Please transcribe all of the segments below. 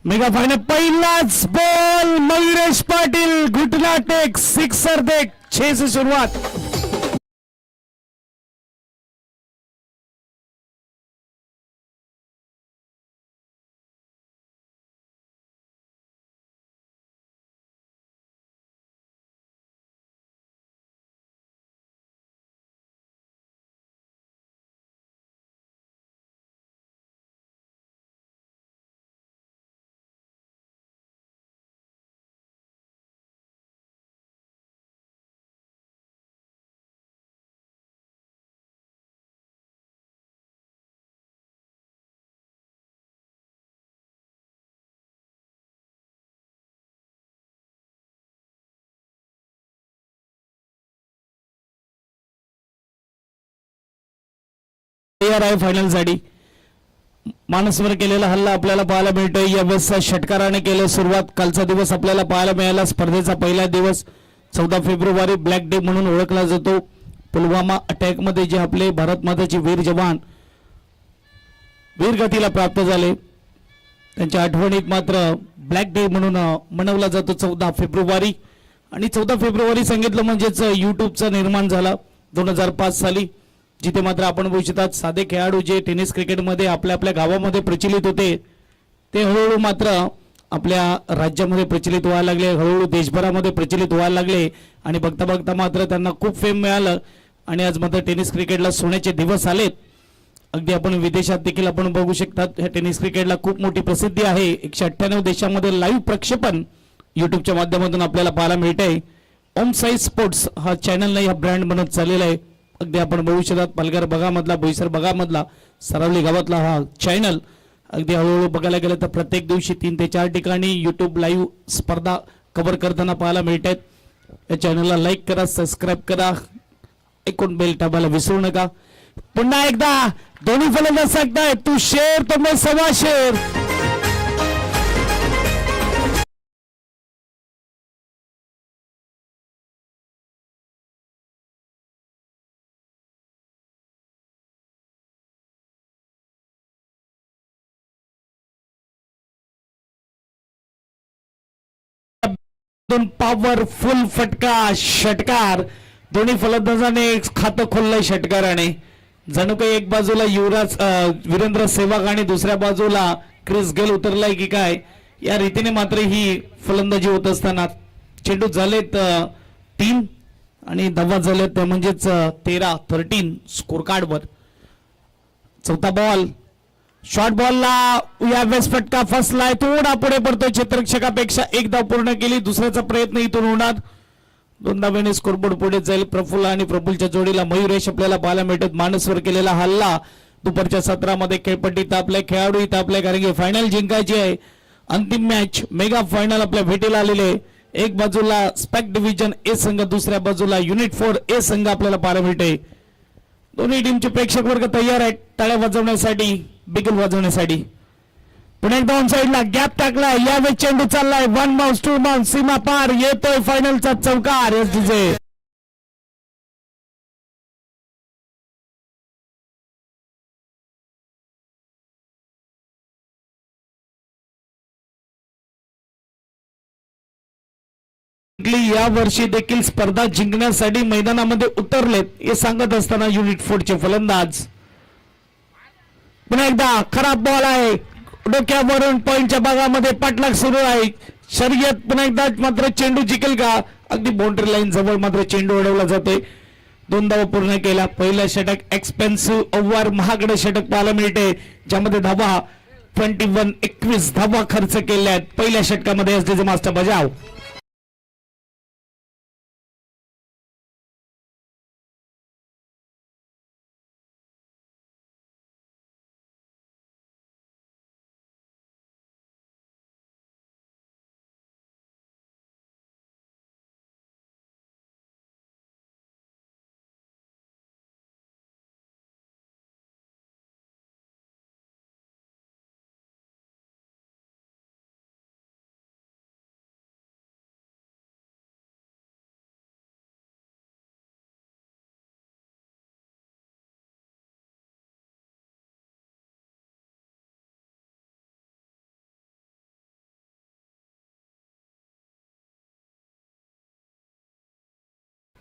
Mega final पहिलाच ball Mayuresh Patil घुटना take sixer देख 6 से शुरुआत। तयार आहे फायनल साठी। मानसवर केलेला हल्ला आपल्याला पाहायला मिळतोय। यावेळेस षटकाराने केले सुरुवात। कालचा दिवस आपल्याला पाहायला मिळाला स्पर्धेचा पहिला दिवस 14 फेब्रुवारी ब्लॅक डे म्हणून ओळखला जातो। पुलवामा अटॅक मध्ये जे आपले भारत माताचे वीर जवान वीरगतीला प्राप्त झाले त्यांच्या आठवणीत मात्र ब्लॅक डे म्हणून मनवला जातो 14 फेब्रुवारी। आणि 14 फेब्रुवारी सांगितलं म्हणजेच यूट्यूबचा निर्माण झाला 2005 साली, जिथे मात्र आपण बघू शकतात साधे खेळाडू जे टेनिस क्रिकेटमध्ये आपल्या आपल्या गावामध्ये प्रचलित होते ते हळूहळू मात्र आपल्या राज्यामध्ये प्रचलित व्हायला लागले, हळूहळू देशभरामध्ये प्रचलित व्हायला लागले आणि बघता बघता मात्र त्यांना खूप फेम मिळालं आणि आज मात्र टेनिस क्रिकेटला सोन्याचे दिवस आलेत। अगदी आपण विदेशात देखील आपण बघू शकतात ह्या टेनिस क्रिकेटला खूप मोठी प्रसिद्धी आहे। 198 देशांमध्ये लाईव्ह प्रक्षेपण यूट्यूबच्या माध्यमातून आपल्याला पाहायला मिळतंय। ओम साई स्पोर्ट्स हा चॅनल नाही, हा ब्रँड बनत चाललेला आहे। अगदी आपण बघू शकतात पालघर भागामधला बोईसर भागामधला सरावली गावातला हा चॅनल अगदी हळूहळू बघायला गेलं तर प्रत्येक दिवशी 3 ते 4 ठिकाणी यूट्यूब लाईव्ह स्पर्धा कव्हर करताना पाहायला मिळतात। या चॅनलला लाईक करा, सबस्क्राईब करा, ऐकून बेल दाबायला विसरू नका। पुन्हा एकदा दोन्ही फलंदाज सांगतायत तू शेर तो मैं सवा शेर। पॉवरफुल फटका षटकार दोन्ही फलंदाजाने खातं खोललंय षटकाराने। जणू काही एक बाजूला युवराज वीरेंद्र सहवाग आणि दुसऱ्या बाजूला क्रिस गेल उतरलाय की काय या रीतीने मात्र ही फलंदाजी होत असताना चेंडू झालेत 3 आणि धावा झालेत म्हणजेच 13 स्कोर कार्डवर। चौथा बॉल शॉर्ट बॉलला यावेळेस फटका फसलाय, थोडा पुढे पडतो क्षेत्ररक्षकापेक्षा, एक धाव पूर्ण केली, दुसऱ्याचा प्रयत्न इथून होणार, 2 धावेने स्कोरबोर्ड पुढे जाईल। प्रफुल्ल आणि प्रफुल्लच्या जोडीला मयुरेश आपल्याला पाहायला मिळतात। मानसवर केलेला हल्ला दुपारच्या सत्रामध्ये खेळपट्टी तापले, खेळाडू इथं आपल्या कारण की फायनल जिंकायची आहे। अंतिम मॅच मेगा फायनल आपल्या भेटीला आलेले, एक बाजूला स्पॅक डिव्हिजन ए संघ, दुसऱ्या बाजूला युनिट 4 ए संघ आपल्याला पाहायला मिळते। दोन्ही टीमचे प्रेक्षक वर्ग तयार आहेत टाळ्या वाजवण्यासाठी, बिगल वाजवण्यासाठी। पुन्हा एकदा ऑन साइडला गॅप टाकलाय, यावेळी चेंडू चाललाय 1 बाउन्स 2 बाउन्स, सीमा पार येतोय फायनलचा चौकार। एसडीजे या वर्षी देखील स्पर्धा जिंकण्यासाठी मैदानामध्ये उतरलेत हे सांगत असताना युनिट 4 चे फलंदाज। पुन्हा एकदा खराब बॉल आहे, डोक्यावरून पॉइंटच्या भागामध्ये पाठलाग सुरू आहे। शर्यत पुन्हा एकदा मात्र चेंडू जिंकेल का? अगदी बाउंड्री लाईन जवळ मात्र चेंडू उडवला जातोय। 2 धावा पूर्ण केला। पहिलं षटक एक्सपेन्सिव्ह ओव्हर महागड षटक पाहायला मिळते, ज्यामध्ये धावा 21 धावा खर्च केल्या आहेत पहिल्या षटकामध्ये। एसडीजे मास्टर बजाव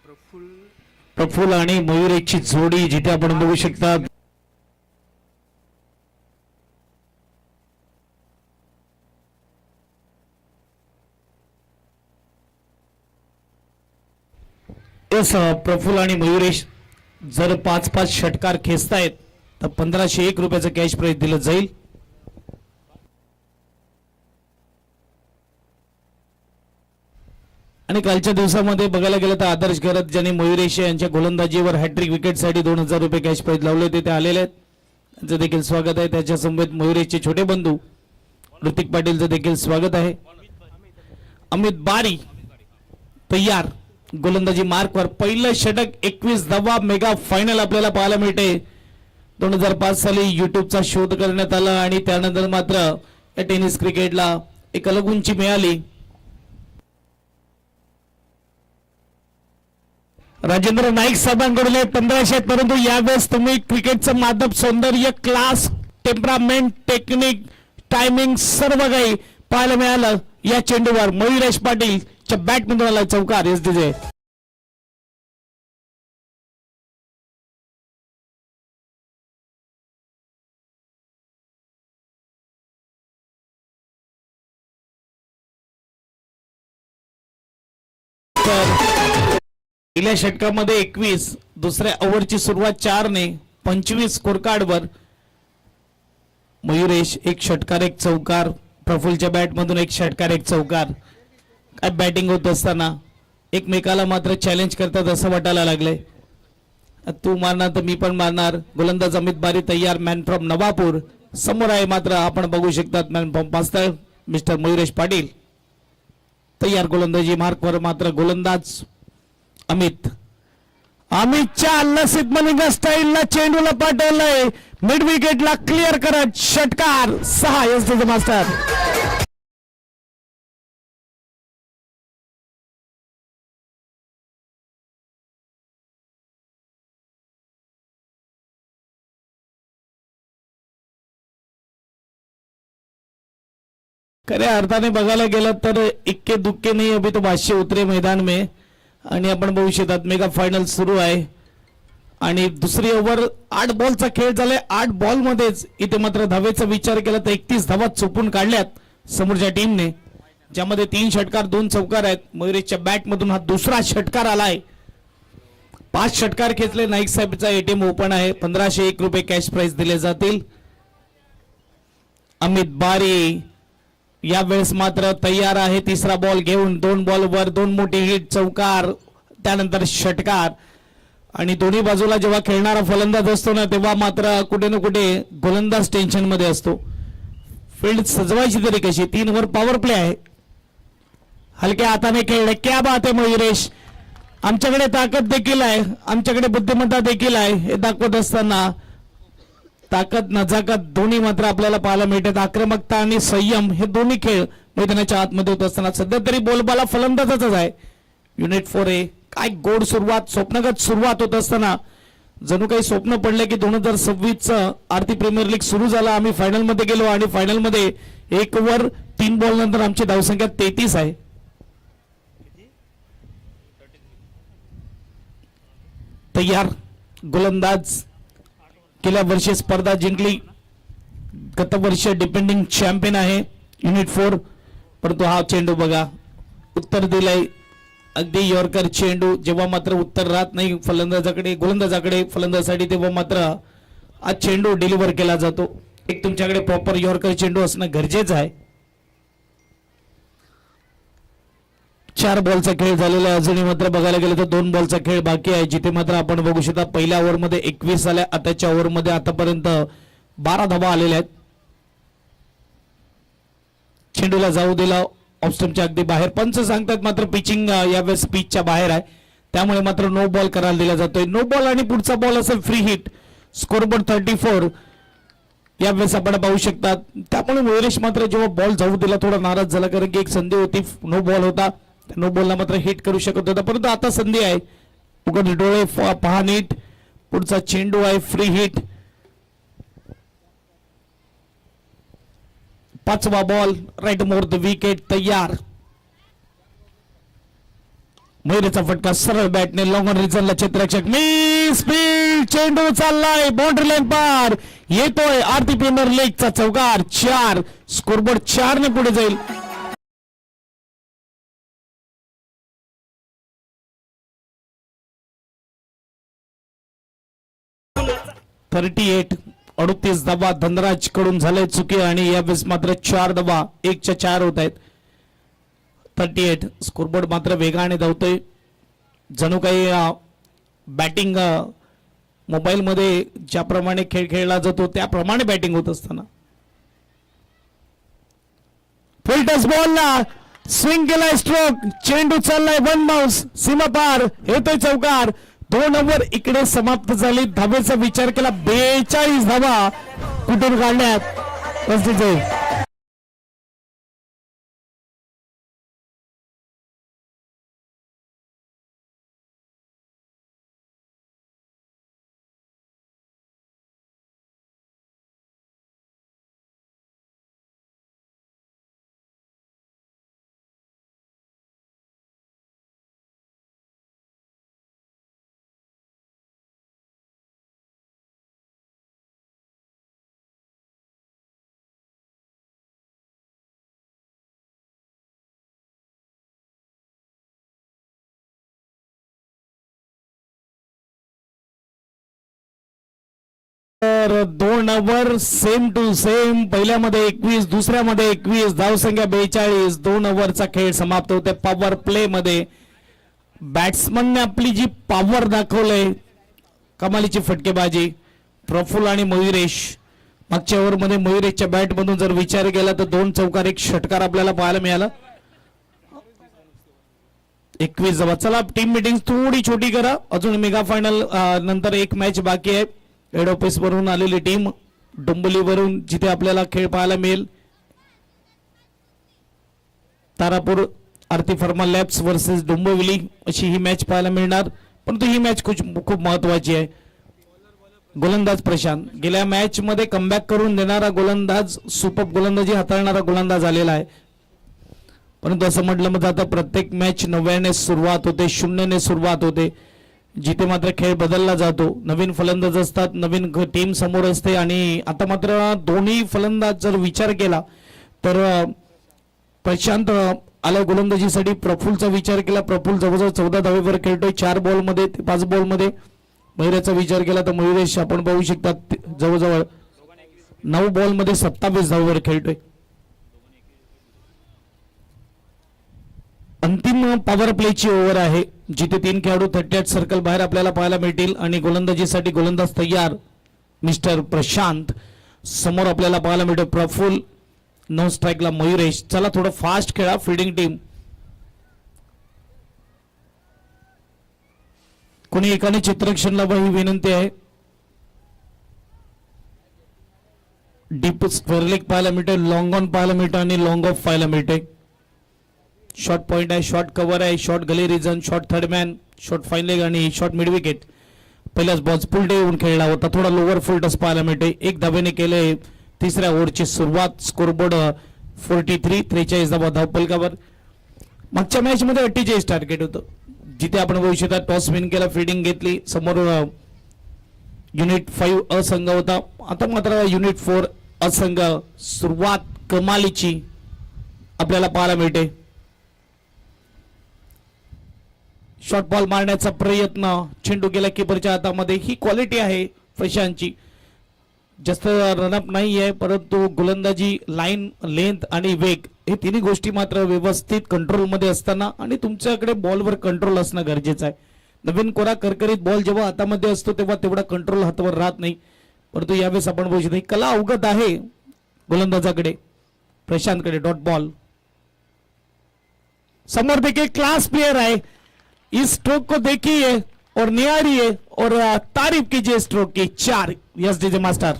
प्रफुल्ल आणि मयुरेशची जोडी जिथे आपण बघू शकता प्रफुल्ल आणि मयुरेश जर 5-5 षटकार खेचतायत तर 1501 रुपयाचं कॅश प्राइज दिलं जाईल. आणि कालच्या दिवसामध्ये बघायला गेलं तर आदर्श घरत ज्यांनी मयुरेश यांच्या गोलंदाजीवर हॅट्रिक विकेटसाठी 2000 रुपये कॅश प्राइज लावले होते ते आलेले आहेत. त्यांचं देखील स्वागत आहे. त्याच्या समवेत मयुरेशचे छोटे बंधू ऋतिक पाटीलचं देखील स्वागत आहे. अमित बारी तयार गोलंदाजी मार्कवर पहिलं षटक 21 धावा मेगा फायनल आपल्याला पाहायला मिळते. 2005 साली युट्यूबचा शोध करण्यात आला आणि त्यानंतर मात्र या टेनिस क्रिकेटला एक अलग उंची मिळाली. राजेंद्र नाईक साहेबांकडून 1500, परंतु यावेळेस तुम्ही क्रिकेटचं मादक सौंदर्य, क्लास, टेम्परामेंट, टेक्निक, टायमिंग सर्व काही पाहायला मिळालं. या चेंडूवर मयुरेश पाटीलच्या बॅटमधून आला चौकार. एस डीजे पहिल्या षटकामध्ये 21, दुसऱ्या ओव्हरची सुरुवात 4 ने 25 स्कोर कार्डवर मयुरेश एक षटकार एक चौकार, प्रफुल्लच्या बॅटमधून एक षटकार एक चौकार. काय बॅटिंग होत असताना एकमेकाला मात्र चॅलेंज करतात असं वाटायला लागलंय. तू मारणार तर मी पण मारणार. गोलंदाज अमित बारी तयार, मॅन फ्रॉम नवापूर. समोर आहे मात्र आपण बघू शकतात मॅन फ्रॉम पास्तळ मिस्टर मयुरेश पाटील तयार गोलंदाजी मार्कवर. मात्र गोलंदाज अमितच्या लसित मलिंगा स्टाईलला चेंडूला पाठवलंय मिड विकेटला क्लिअर करत षटकार 6. एस डीजे मास्टर खऱ्या अर्थाने बघायला गेलं तर इक्के दुक्के नाही अभी तो भाष्य उतरे मैदान में. आणि आपण बघू शकतात मेगा फायनल सुरू आहे आणि दुसरी ओव्हर 8 बॉलचा खेळ झालाय. 8 बॉल मध्येच इथे मात्र धावेचा विचार केला तर 31 धावा चुपून काढल्यात समोरच्या टीमने, ज्यामध्ये 3 षटकार 2 चौकार आहेत. मयुरेशच्या बॅट मधून हा दुसरा षटकार आलाय. 5 षटकार खेचले. नाईक साहेबचा एटीएम ओपन आहे. 1501 रुपये कॅश प्राइज दिले जातील. अमित बारी यावेळेस मात्र तयार आहे. तिसरा बॉल घेऊन 2 बॉलवर 2 मोठी हिट, चौकार, त्यानंतर षटकार. आणि दोन्ही बाजूला जेव्हा खेळणारा फलंदाज असतो ना तेव्हा मात्र कुठे ना कुठे गोलंदाज टेन्शन मध्ये असतो. फील्ड सजवायची तरी कशी. 3 ओव्हर पॉवर प्ले आहे. हलक्या हाताने खेळले. क्या बात आहे मयुरेश. आमच्याकडे ताकद देखील आहे, आमच्याकडे बुद्धिमत्ता देखील आहे हे दाखवत असताना ताकद नजाकत दोन्ही मात्र आपल्याला पाहायला मिळतात. आक्रमकता आणि संयम हे दोन्ही खेळ मैदानाच्या आतमध्ये होत असताना सध्या तरी बोलबाला फलंदाजाचाच आहे. युनिट 4A काय गोड सुरुवात, स्वप्नगत सुरुवात होत असताना जणू काही स्वप्न पडले की 2026 आरती प्रीमियर लीग सुरू झाला. आम्ही फायनल मध्ये गेलो आणि फायनल मध्ये 1 ओव्हर 3 बॉल नंतर आमची धावसंख्या 33 आहे. तयार गोलंदाज गेल्या वर्षी स्पर्धा जिंकली, गत वर्ष डिपेंडिंग चॅम्पियन आहे युनिट 4. परंतु हा चेंडू बघा उत्तर दिलाय अगदी यॉर्कर चेंडू. जेव्हा मात्र उत्तर राहत नाही फलंदाजाकडे गोलंदाजाकडे फलंदाजासाठी तेव्हा मात्र हा चेंडू डिलिव्हर केला जातो. एक तुमच्याकडे प्रॉपर यॉर्कर चेंडू असणं गरजेचं आहे. 4 बॉलचा खेळ झालेला आहे. अजूनही मात्र बघायला गेलं तर 2 बॉलचा खेळ बाकी आहे, जिथे मात्र आपण बघू शकता पहिल्या ओव्हरमध्ये 21 आल्या. आताच्या ओव्हरमध्ये आतापर्यंत 12 धावा आलेल्या आहेत. चेंडूला जाऊ दिला ऑफस्टंपच्या अगदी बाहेर. पंच सांगतात मात्र पिचिंग यावेळेस पिचच्या बाहेर आहे, त्यामुळे मात्र नो बॉल करायला दिला जातोय. नो बॉल आणि पुढचा बॉल असेल फ्री हिट. स्कोरबोर्ड 34 यावेळेस आपण पाहू शकतात. त्यामुळे मयुरेश मात्र जेव्हा बॉल जाऊ दिला थोडा नाराज झाला, कारण की एक संधी होती, नो बॉल होता. नो बॉलला मात्र हिट करू शकत होता, परंतु आता संधी आहे. उघड डोळे पहा नीट. पुढचा चेंडू आहे फ्री हिट. 5वा ball right more the wicket. तयार मैरेचा फटका सरळ बॅटने लॉंग ऑन रिझनला क्षेत्ररक्षक मी स्पीड चेंडू चाललाय बाउंड्री लाईन पार येतोय आरती प्रीमियर लीगचा चौकार 4 स्कोरबोर्ड 4 ने पुढे जाईल. 38 38 धावा धनराज कडून झाले चुकी आणि यावेळेस मात्र 4 धावा 1-4 होत आहेत. 38 स्कोरबोर्ड मात्र वेगाने धावतोय जणू काही बॅटिंग मोबाईल मध्ये ज्याप्रमाणे खेळ खेळला जातो त्याप्रमाणे बॅटिंग होत असताना फुल टच बॉलला स्विंग केलाय स्ट्रोक चेंडू चाललाय वन बाउन्स सीमा पार येतोय चौकार 2 ओव्हर इकडे समाप्त झाली. धावेचा विचार केला 42 धावा कुठून काढण्यात तर 2 ओव्हर सेम टू सेम पहिल्यामध्ये 21 दुसऱ्यामध्ये 21 धावसंख्या 42 2 ओव्हरचा खेळ समाप्त होते. पॉवर प्ले मध्ये बॅट्समनने आपली जी पॉवर दाखवलंय कमालीची फटकेबाजी प्रफुल्ल आणि मयुरेश मागच्या ओव्हरमध्ये मयुरेशच्या बॅट मधून जर विचार केला तर 2 चौकार 1 षटकार आपल्याला पाहायला मिळाला. 21 धावा. चला टीम मीटिंग थोडी छोटी करा अजून मेगा फायनल नंतर एक मॅच बाकी आहे. हेड ऑफिस वरून आलेली टीम डोंबिवलीवरून जिथे आपल्याला खेळ पाहायला मिळेल तारापूर आरती फर्मा लॅब्स वर्सेस डोंबिवली अशी ही मॅच पाहायला मिळणार. परंतु ही मॅच खूप महत्वाची आहे. गोलंदाज प्रशांत गेल्या मॅच मध्ये कमबॅक करून देणारा गोलंदाज सुपर गोलंदाजी हाताळणारा गोलंदाज आलेला आहे. परंतु असं म्हटलं तर आता प्रत्येक मॅच 9 ने सुरुवात होते 0 ने सुरुवात होते जिथे मात्र खेळ बदलला जातो. नवीन फलंदाज असतात नवीन टीम समोर असते आणि आता मात्र दोन्ही फलंदाज जर विचार केला तर प्रशांत आला गोलंदाजीसाठी प्रफुल्लचा विचार केला प्रफुल्ल जवळजवळ 14 धावेवर खेळतोय 4 बॉलमध्ये 5 बॉलमध्ये. मयुरेशचा विचार केला तर मयुरेश आपण पाहू शकतात जवळजवळ 9 बॉलमध्ये 27 धावेवर खेळतोय. अंतिम पॉवर प्लेची ओव्हर आहे जिथे 3 खेळाडू 38 सर्कल बाहेर आपल्याला पाहायला मिळतील आणि गोलंदाजीसाठी गोलंदाज तयार मिस्टर प्रशांत समोर आपल्याला पाहायला मिळतो प्रफुल्ल 9 स्ट्राईकला मयुरेश. चला थोडं फास्ट खेळा फिल्डिंग टीम. कोणी एकाने चित्रक्षणला ही विनंती आहे. डीप स्क्वेअर लेग पाहायला मिळते लॉंग ऑन पाहायला मिळतं आणि लॉंग ऑफ पाहायला मिळते. शॉर्ट पॉइंट आहे शॉर्ट कव्हर आहे short gully region short third man short fine leg आणि शॉर्ट मिड विकेट. पहिल्याच बॉल फुल डे येऊन खेळला होता थोडा लोअर फुल टच पाहायला मिळते. 1 धावेने केले तिसऱ्या ओव्हरची सुरुवात. स्कोरबोर्ड 43 धावा धावफलकावर. मागच्या मॅच मध्ये 48 टार्गेट होतं जिथे आपण बघू शकता टॉस विन केला फिल्डिंग घेतली समोर युनिट 5 असंघ होता. आता मात्र युनिट 4 असंघ सुरुवात कमालीची आपल्याला पाहायला मिळते. शॉर्ट बॉल मारण्याचा प्रयत्न चेंडू गेला कीपरच्या हातामध्ये. ही क्वालिटी आहे प्रशांतची. जास्त रनअप नाही आहे परंतु गोलंदाजी लाईन लेंथ आणि वेग हे तिन्ही गोष्टी मात्र व्यवस्थित कंट्रोल मध्ये असताना आणि तुमच्याकडे बॉलवर कंट्रोल असणं गरजेचं आहे. नवीन कोरा करकरीत बॉल जेव्हा हातामध्ये असतो तेव्हा तेवढा कंट्रोल हातावर राहत नाही. परंतु यावेळेस आपण बघू शकतो कला अवगत आहे गोलंदाजाकडे प्रशांतकडे. डॉट बॉल समोर देखिए क्लास प्लेयर है. इस स्ट्रोक को देखिए और निहारिए और तारीफ कीजिए स्ट्रोक की. 4 यस डीजे मास्टर.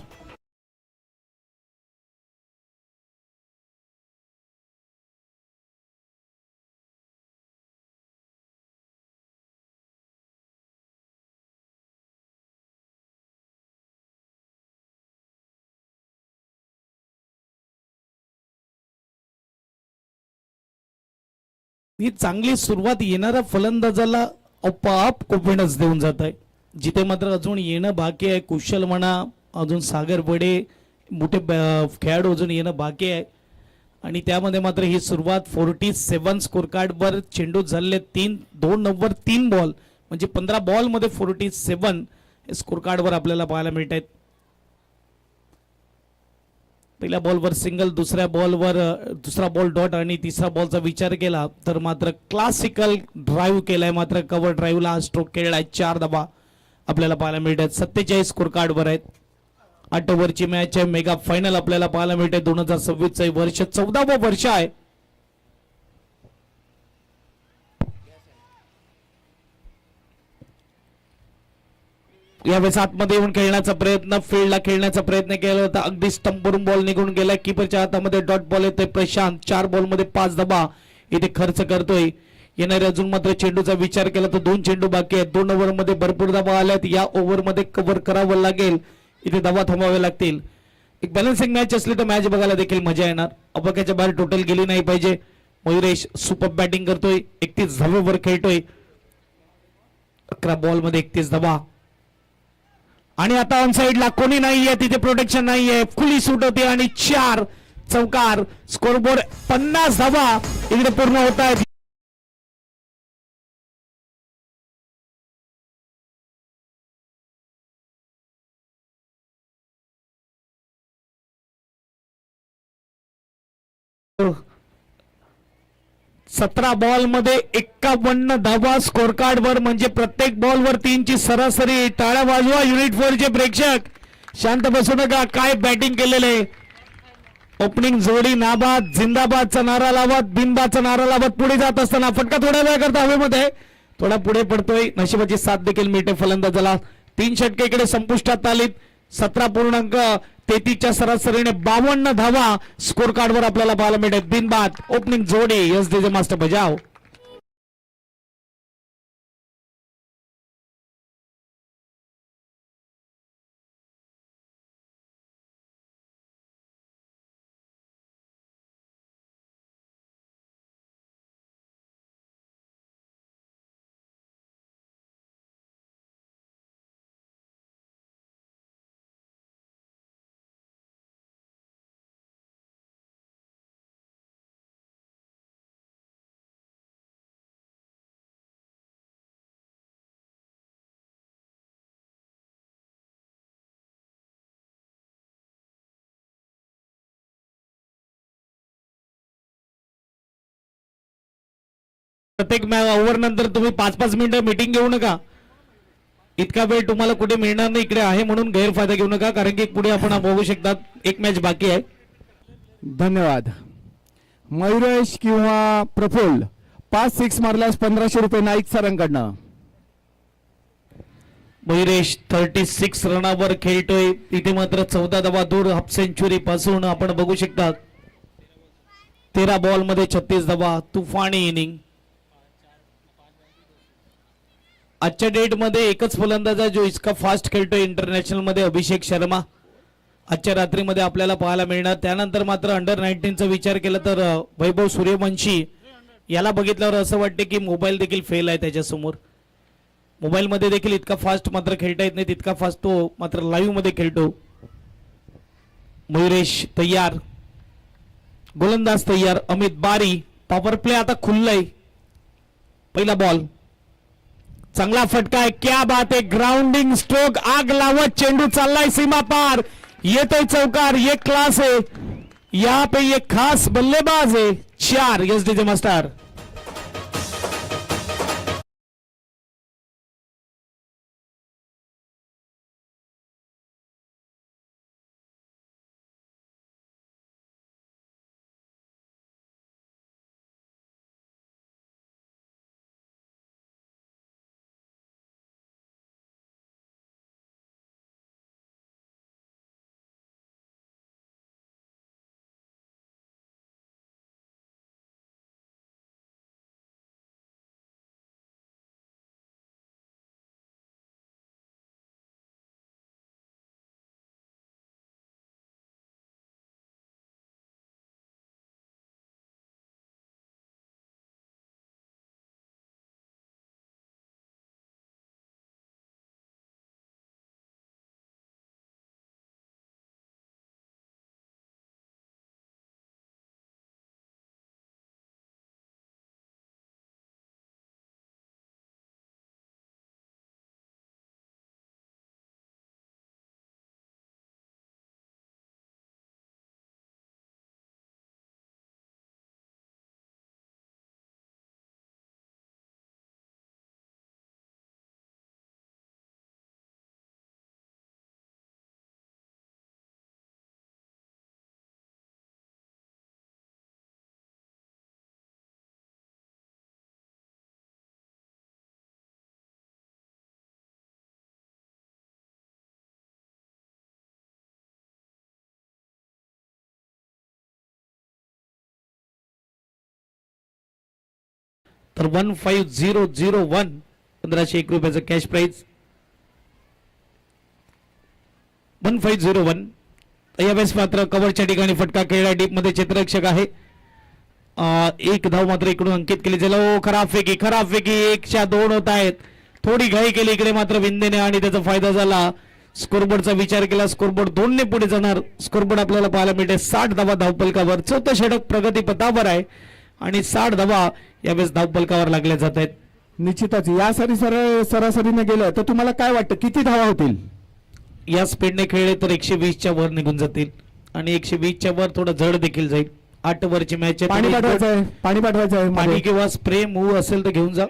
ही चांगली सुरुवात येणाऱ्या फलंदाजाला आपोआप कॉन्फिडन्स देऊन जात आहे. जिथे मात्र अजून येणं बाकी आहे, कुशल म्हणा, अजून सागर बडे मोठे खेळाडू अजून येणं बाकी आहे. आणि त्यामध्ये मात्र ही सुरुवात 47 स्कोर कार्डवर चेंडू झाले 2 ओव्हर 3 बॉल म्हणजे 15 बॉलमध्ये 47 स्कोर कार्डवर आपल्याला पाहायला मिळत आहेत. पहिल्या बॉलवर सिंगल, दुसऱ्या बॉलवर दुसरा बॉल डॉट आणि तिसरा बॉलचा विचार केला तर मात्र क्लासिकल ड्राईव्ह केलाय, मात्र कव्हर ड्राईव्हला हा स्ट्रोक केलाय. 4 धावा आपल्याला पाहायला मिळतात. 47 स्कोर कार्डवर आहेत. 8 ओव्हरची मॅच आहे. मेगा फायनल आपल्याला पाहायला मिळते. 2026 वर्ष 14वं वर्ष आहे. यावेळेस आतमध्ये येऊन खेळण्याचा प्रयत्न, फील्डला खेळण्याचा प्रयत्न केला होता. अगदी स्टंपवरून बॉल निघून गेला. कीपरच्या हातामध्ये डॉट बॉल येतोय. प्रशांत 4 बॉलमध्ये 5 धावा इथे खर्च करतोय. येणारे अजून मात्र चेंडूचा विचार केला तर 2 चेंडू बाकी आहेत. 2 ओव्हरमध्ये भरपूर धावा आल्यात. या ओव्हरमध्ये कव्हर करावं लागेल. इथे धावा थांबावे लागतील. एक बॅलन्सिंग मॅच असली तर मॅच बघायला देखील मजा येणार. अपक्याच्या बाहेर टोटल गेली नाही पाहिजे. मयुरेश सुपर बॅटिंग करतोय. 31 धावेवर खेळतोय. 11 बॉलमध्ये 31 धावा. आणि आता ऑन साइडला कोणी नाहीये, तिथे प्रोटेक्शन नाहीये, खुली सूट होती आणि 4 चौकार. स्कोरबोर्ड 50 धावा इकडे पूर्ण होत आहेत. हो. 17 बॉल मध्ये 51 धावा स्कोर कार्ड वर म्हणजे प्रत्येक बॉल वर 3 ची सरासरी. टाळ्या वाजवा युनिट 4 चे प्रेक्षक. शांत बसू नका. काय बॅटिंग केलेले. ओपनिंग जोडी नाबाद, जिंदाबादचा नारा लावत, बिनबादचा नारा लावत पुढे जात असताना फटका थोड्या वेळ करता हवेमध्ये थोडा पुढे पडतोय. नशिबाची साथ देखील मिळते फलंदाजाला. 3 षटके इकडे संपुष्टात आलीत. 17.33च्या सरासरीने 52 धावा स्कोर कार्डवर आपल्याला पाहायला मिळते. बिनबाद ओपनिंग जोडी. यस डीजे मास्टर बजाव. प्रत्येक ओव्हर नंतर तुम्ही 5-5 मिनिटं मीटिंग घेऊ नका. इतका वेळ तुम्हाला कुठे मिळणार नाही. इकडे आहे म्हणून गैरफायदा घेऊ नका, कारण की पुढे आपण बघू शकतात एक मॅच बाकी आहे. धन्यवाद. मयुरेश किंवा प्रफुल्ल 5-6 मारल्यास 1500 रुपये नाईक सरांकडनं. मयुरेश 36 रनावर खेळतोय. इथे मात्र 14 धावा दूर हाफ सेंचुरी पासून आपण बघू शकता. 13 बॉल मध्ये 36 धावा. तुफानी इनिंग. आजच्या डेट मध्ये एकच फलंदाज आहे जो इतका फास्ट खेळतोय इंटरनॅशनल मध्ये, अभिषेक शर्मा. आजच्या रात्रीमध्ये आपल्याला पाहायला मिळणार. त्यानंतर मात्र अंडर 19चा विचार केला तर वैभव सूर्यवंशी. याला बघितल्यावर असं वाटते की मोबाईल देखील फेल आहे त्याच्यासमोर. मोबाईल मध्ये देखील इतका फास्ट मात्र खेळता येत नाही तितका फास्ट तो मात्र लाईव्ह मध्ये खेळतो. मयुरेश तयार, गोलंदाज तयार. अमित बारी. पॉवर प्ले आता खुललाय. पहिला बॉल चांगला फटका आहे. क्या बात आहे. Grounding stroke. आग लावत चेंडू चाललाय सीमा पार. येतोय चौकार. ये क्लास है. यहाँ पे ये खास बल्लेबाज है. 4. Yes DJ master. तर 15001 1501 रुपयाचं कॅश प्राइज 1501. यावेळेस मात्र कव्हरच्या ठिकाणी फटका खेळला डीप मध्ये क्षेत्ररक्षक आहे. एक धाव मात्र इकडून अंकित केली जाईल. ओ खराब फेकी 1-2 होत आहेत. थोडी घाई केली इकडे मात्र विंदेने आणि त्याचा फायदा झाला. स्कोरबोर्डचा विचार केला, स्कोरबोर्ड 2 ने पुढे जाणार. स्कोरबोर्ड आपल्याला पाहायला मिळते 60 धावा धावपलकावर. चौथं षटक प्रगती पथावर आहे आणि 60 धावा यावेळेस धावपलकावर लागल्या जात आहेत. निश्चितच या सरासरीने गेलं तर तुम्हाला काय वाटतं किती धावा होतील? या स्पीडने खेळले तर 120च्या वर निघून जातील आणि 120च्या वर थोडं जड देखील जाईल. 8 वरची मॅच आहे. पाणी पाठवायचं आहे पाणी मध्ये. किंवा स्प्रे मूव असेल तर घेऊन जा.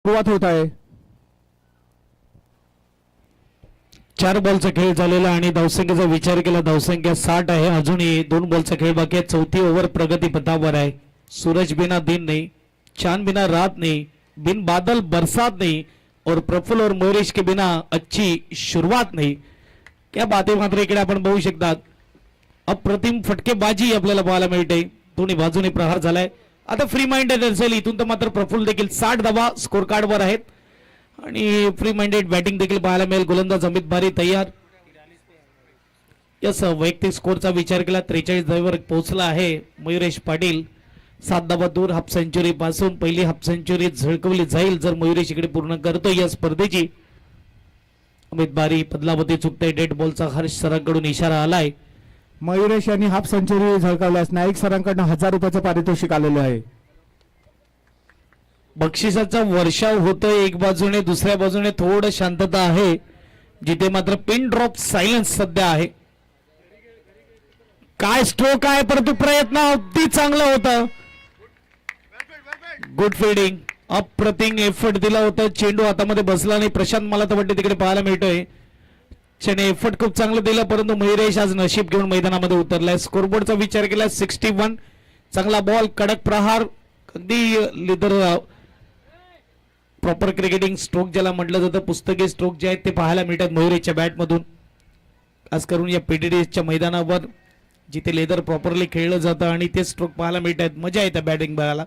सुरुवात होत आहे. 4 बॉलचा खेळ झालेला आणि धावसंख्येचा विचार केला धावसंख्या 60 आहे. अजूनही 2 बॉलचा खेळ बाकी आहे. चौथी ओव्हर प्रगती पथावर आहे. सूरज बिना दिन नहीं, चांद बिना रात नहीं, बिन बादल बरसात नहीं और प्रफुल्ल और मयूरेश के बिना अच्छी शुरुआत नहीं. क्या बात आहे. मात्र इकडे आपण बघू शकता अप्रतिम फटकेबाजी आपल्याला पाहायला मिळते. दोन्ही बाजूने प्रहार झालाय. आता फ्री माइंडेड असेल इथून तर मात्र प्रफुल्ल देखील 60 धावा स्कोर कार्डवर आहेत आणि फ्री माइंडेड बॅटिंग देखील पाहायला मिळेल. गोलंदाज अमित बारी तयार. यस वैयक्तिक स्कोरचा विचार केला 43 धावेवर पोहोचला आहे मयुरेश पाटील. 7 धावा दूर हाफ सेंचुरी पासून पहिली हाफ सेंचुरी झळकवली जाईल जर मयुरेश इकडे पूर्ण करतो या स्पर्धेची. अमित बारी पदलावती चुकते. डेड बॉलचा हर्ष सरांकडून इशारा आलाय. मयुरेश यांनी हाफ सेंचुरी झळकावल्यास नाईक सरांकडून 1000 रुपयाचं पारितोषिक आलेलं आहे. बक्षिसाचा वर्षाव होतोय एक बाजूने, दुसऱ्या बाजूने थोडं शांतता आहे जिथे मात्र पिन ड्रॉप सायलेन्स सध्या आहे. काय स्ट्रोक आहे परंतु प्रयत्न अगदी चांगला होता. गुड फिल्डिंग अप्रतिम एफर्ट दिला होता. चेंडू हातामध्ये बसला नाही. प्रशांत मला तर वाटते तिकडे पाहायला मिळतोय. त्याने एफर्ट खूप चांगलं दिलं परंतु मयुरेश आज नशीब घेऊन मैदानामध्ये उतरलाय. स्कोरबोर्डचा विचार केला 61. चांगला बॉल कडक प्रहार अगदी लिदर प्रॉपर क्रिकेटिंग स्ट्रोक ज्याला म्हटलं जातं पुस्तकी स्ट्रोक जे आहेत ते पाहायला मिळतात मयुरेशच्या बॅटमधून. खास करून या पीटीडीएसच्या मैदानावर जिथे लेदर प्रॉपरली खेळलं जातं आणि ते स्ट्रोक पाहायला मिळतात. मजा येते बॅटिंग बघायला.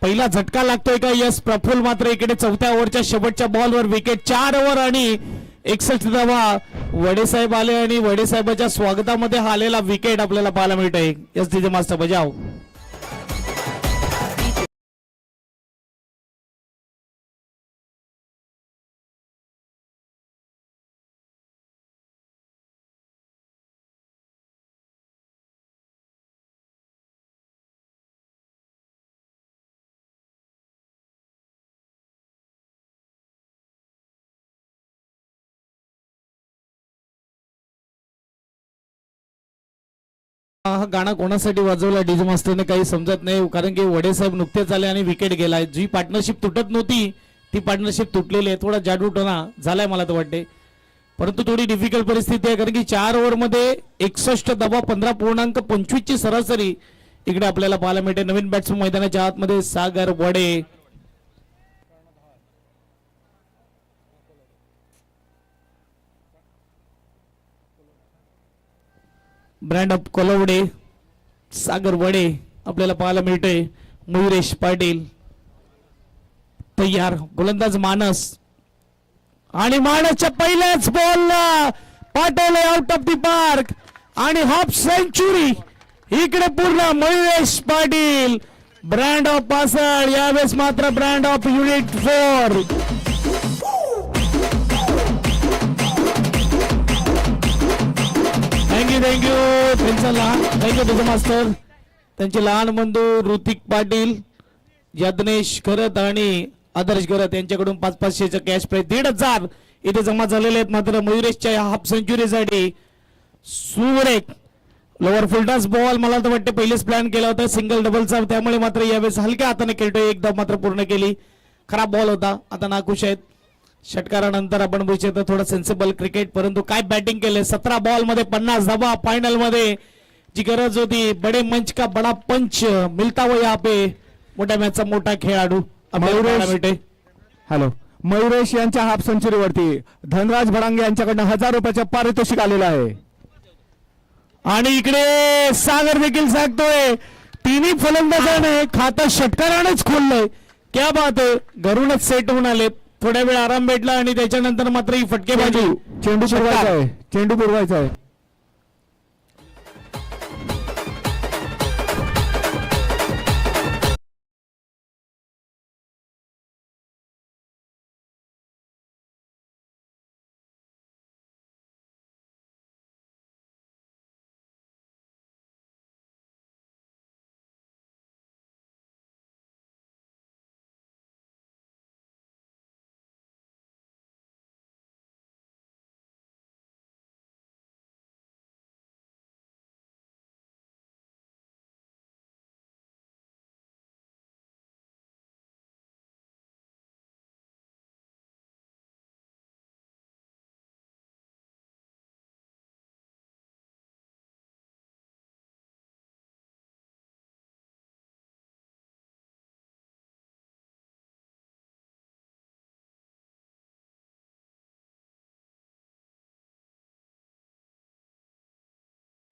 पहिला झटका लागतोय का? यस, प्रफुल्ल मात्र इकडे चौथ्या ओव्हरच्या शेवटच्या बॉलवर विकेट. 4 ओव्हर आणि 61 धावा. वडेसाहेब आले आणि वडेसाहेबाच्या स्वागतामध्ये हा आलेला विकेट आपल्याला पाहायला मिळतोय. यस डीजे मास्टर बजाव. हा गाणं कोणासाठी वाजवला डीजे मास्टरने काही समजत नाही, कारण की वडेसाहेब नुकतेच आले आणि विकेट गेलाय. जी पार्टनरशिप तुटत नव्हती ती पार्टनरशिप तुटलेली आहे. थोडा जादूटोना झालाय मला तर वाटते, परंतु थोडी डिफिकल्ट परिस्थिती आहे, कारण की 4 ओव्हरमध्ये 61 धावा 15.25 ची सरासरी इकडे आपल्याला पाहायला मिळते. नवीन बॅट्समन मैदानाच्या आतमध्ये सागर वडे. ब्रँड ऑफ कोलवडे, सागर वडे आपल्याला पाहायला मिळते. मयुरेश पाटील तयार. गोलंदाज मानस, आणि मानसच्या पहिल्याच बॉलला पाठवले आउट ऑफ द पार्क आणि हाफ सेंचुरी इकडे पूर्ण. मयुरेश पाटील ब्रँड ऑफ पासळ, यावेळेस मात्र ब्रँड ऑफ युनिट 4. थँक्यू त्यांचा लहान, थँक्यू डीजे मास्टर. त्यांचे लहान बंधू ऋतिक पाटील, यज्ञेश खरत आणि आदर्श खरत यांच्याकडून 500-500चं कॅश प्राइज 1,500 इथे जमा झालेले आहेत. मात्र मयुरेशच्या या हाफ सेंचुरीसाठी सुरेख लोअर फुलटॉस बॉल मला तर वाटते पहिलेच प्लॅन केला होता सिंगल डबलचा, त्यामुळे मात्र यावेळेस हलक्या हाताने खेळतोय. एकदा मात्र पूर्ण केली. खराब बॉल होता, आता नाखुश आहेत. षटकारानंतर आपण बघू शकतो थोडा सेन्सिबल क्रिकेट, परंतु काय बॅटिंग केले. 17 बॉल मध्ये 50 धावा. फायनल मध्ये जी गरज होती, बडे मंच का बडा पंच मिलता हुआ यहाँ पे. मोठ्या मॅचचा मोठा खेळाडू मयुरेश, हॅलो, मयुरेश यांच्या हाफ सेंचुरीवरती धनराज भडांगे यांच्याकडनं 1000 रुपयाचं पारितोषिक आलेलं आहे. आणि इकडे सागर देखील सांगतोय तिन्ही फलंदाजाने खातं षटकारानेच खोललंय. क्या बात आहे, घरूनच सेट होऊन आले. थोड्या वेळ आराम भेटला आणि त्याच्यानंतर मात्र ही फटकेबाजी. चेंडू पुरवायचा आहे, चेंडू पुरवायचा आहे.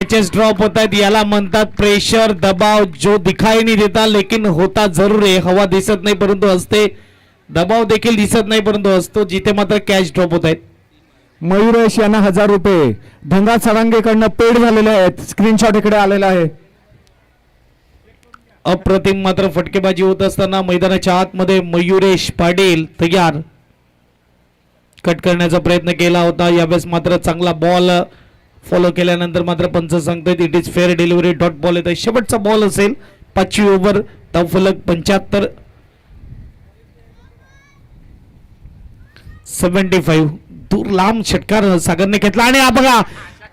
मॅचेस ड्रॉप होत आहेत, याला म्हणतात प्रेशर, दबाव. जो दिखाई नहीं देता लेकिन होता जरूर आहे. हवा दिसत नाही परंतु असते, दबाव देखील दिसत नाही परंतु असतो. जिथे मात्र कॅच ड्रॉप होत आहेत. मयुरेश यांना 1000 रुपये धनराज सरांगेकडनं पेड झालेले आहेत. स्क्रीनशॉट इकडे आलेला आहे. अप्रतिम मात्र फटकेबाजी होत असताना मैदानाच्या आतमध्ये मयुरेश पाटील तयार. कट करण्याचा प्रयत्न केला होता, यावेळेस मात्र चांगला बॉल फॉलो केल्यानंतर मात्र पंच सांगतायत it is fair delivery. Dot ball येत आहे. शेवटचा बॉल असेल. 5वी ओव्हर, धावफलक 75. 75 दूर लांब षटकार सागरने घेतला आणि हा बघा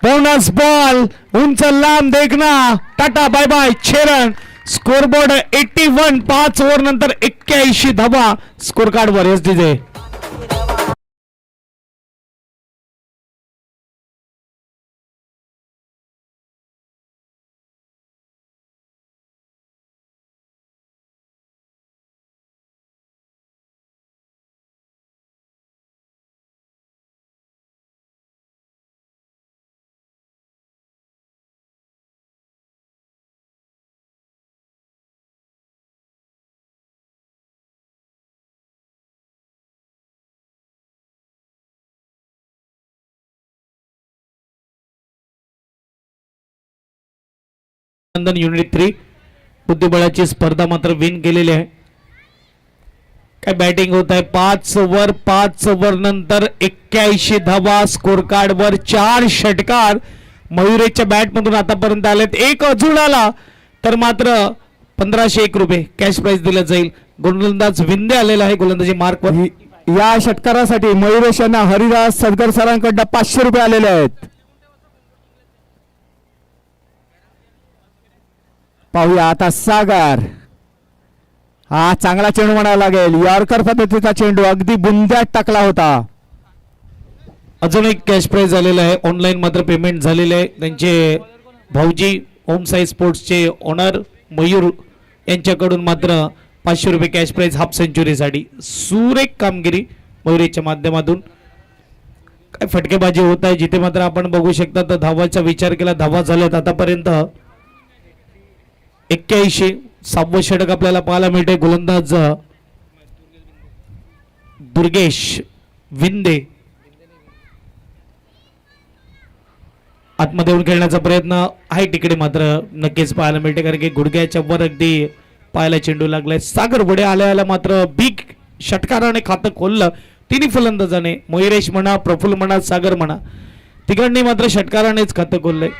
बोनस बॉल उंच लांब देखना. टाटा बाय बाय छेरण. स्कोरबोर्ड 81. 5 ओव्हर नंतर 81 धावा स्कोर कार्ड वर. एस डीजे नंदन युनिट 3 बुद्धिबळाची स्पर्धा मात्र विन केलेली आहे. काय बॅटिंग होत आहे. 5 ओव्हर नंतर 81 धावा. स्कोर कार्ड वर 4 षटकार मयुरेशच्या बॅट मधून आतापर्यंत आलेत. एक अजून आला तर मात्र 1501 रुपये कॅश प्राइज दिलं जाईल. गोलंदाज विंदे आलेला आहे गोलंदाजी मार्क वर. या षटकारासाठी मयुरेश यांना हरिदास सदगर सरांकडनं 500 रुपये आलेले आहेत. पाहूया आता सागर. हा चांगला चेंडू म्हणावा लागेल. यॉर्कर पद्धतीचा चेंडू अगदी बुंद्यात टाकला होता. अजून एक कॅश प्राइज आलेला आहे. ऑनलाईन मात्र पेमेंट झालेले आहे. त्यांचे भाऊजी ओम साई स्पोर्ट्सचे ओनर मयूर यांच्याकडून मात्र 500 रुपये कॅश प्राइज हाफ सेंचुरीसाठी. सुरेख कामगिरी मयुरेशच्या माध्यमातून. काय फटकेबाजी होत आहे जिथे मात्र आपण बघू शकता. तर धावाचा विचार केला धावा झाल्यात आतापर्यंत 81. 6वं षटक आपल्याला पाहायला मिळते. गोलंदाज दुर्गेश विंदे आतमध्ये येऊन खेळण्याचा प्रयत्न आहे. तिकडे मात्र नक्कीच पाहायला मिळते कारण की गुडघ्याच्या वर अगदी पायाला चेंडू लागलाय. सागर पुढे आल्या मात्र बिग षटकाराने खातं खोललं. तिन्ही फलंदाजाने मयुरेश म्हणा प्रफुल्ल म्हणा सागर म्हणा तिघांनी मात्र षटकारानेच खातं खोललंय.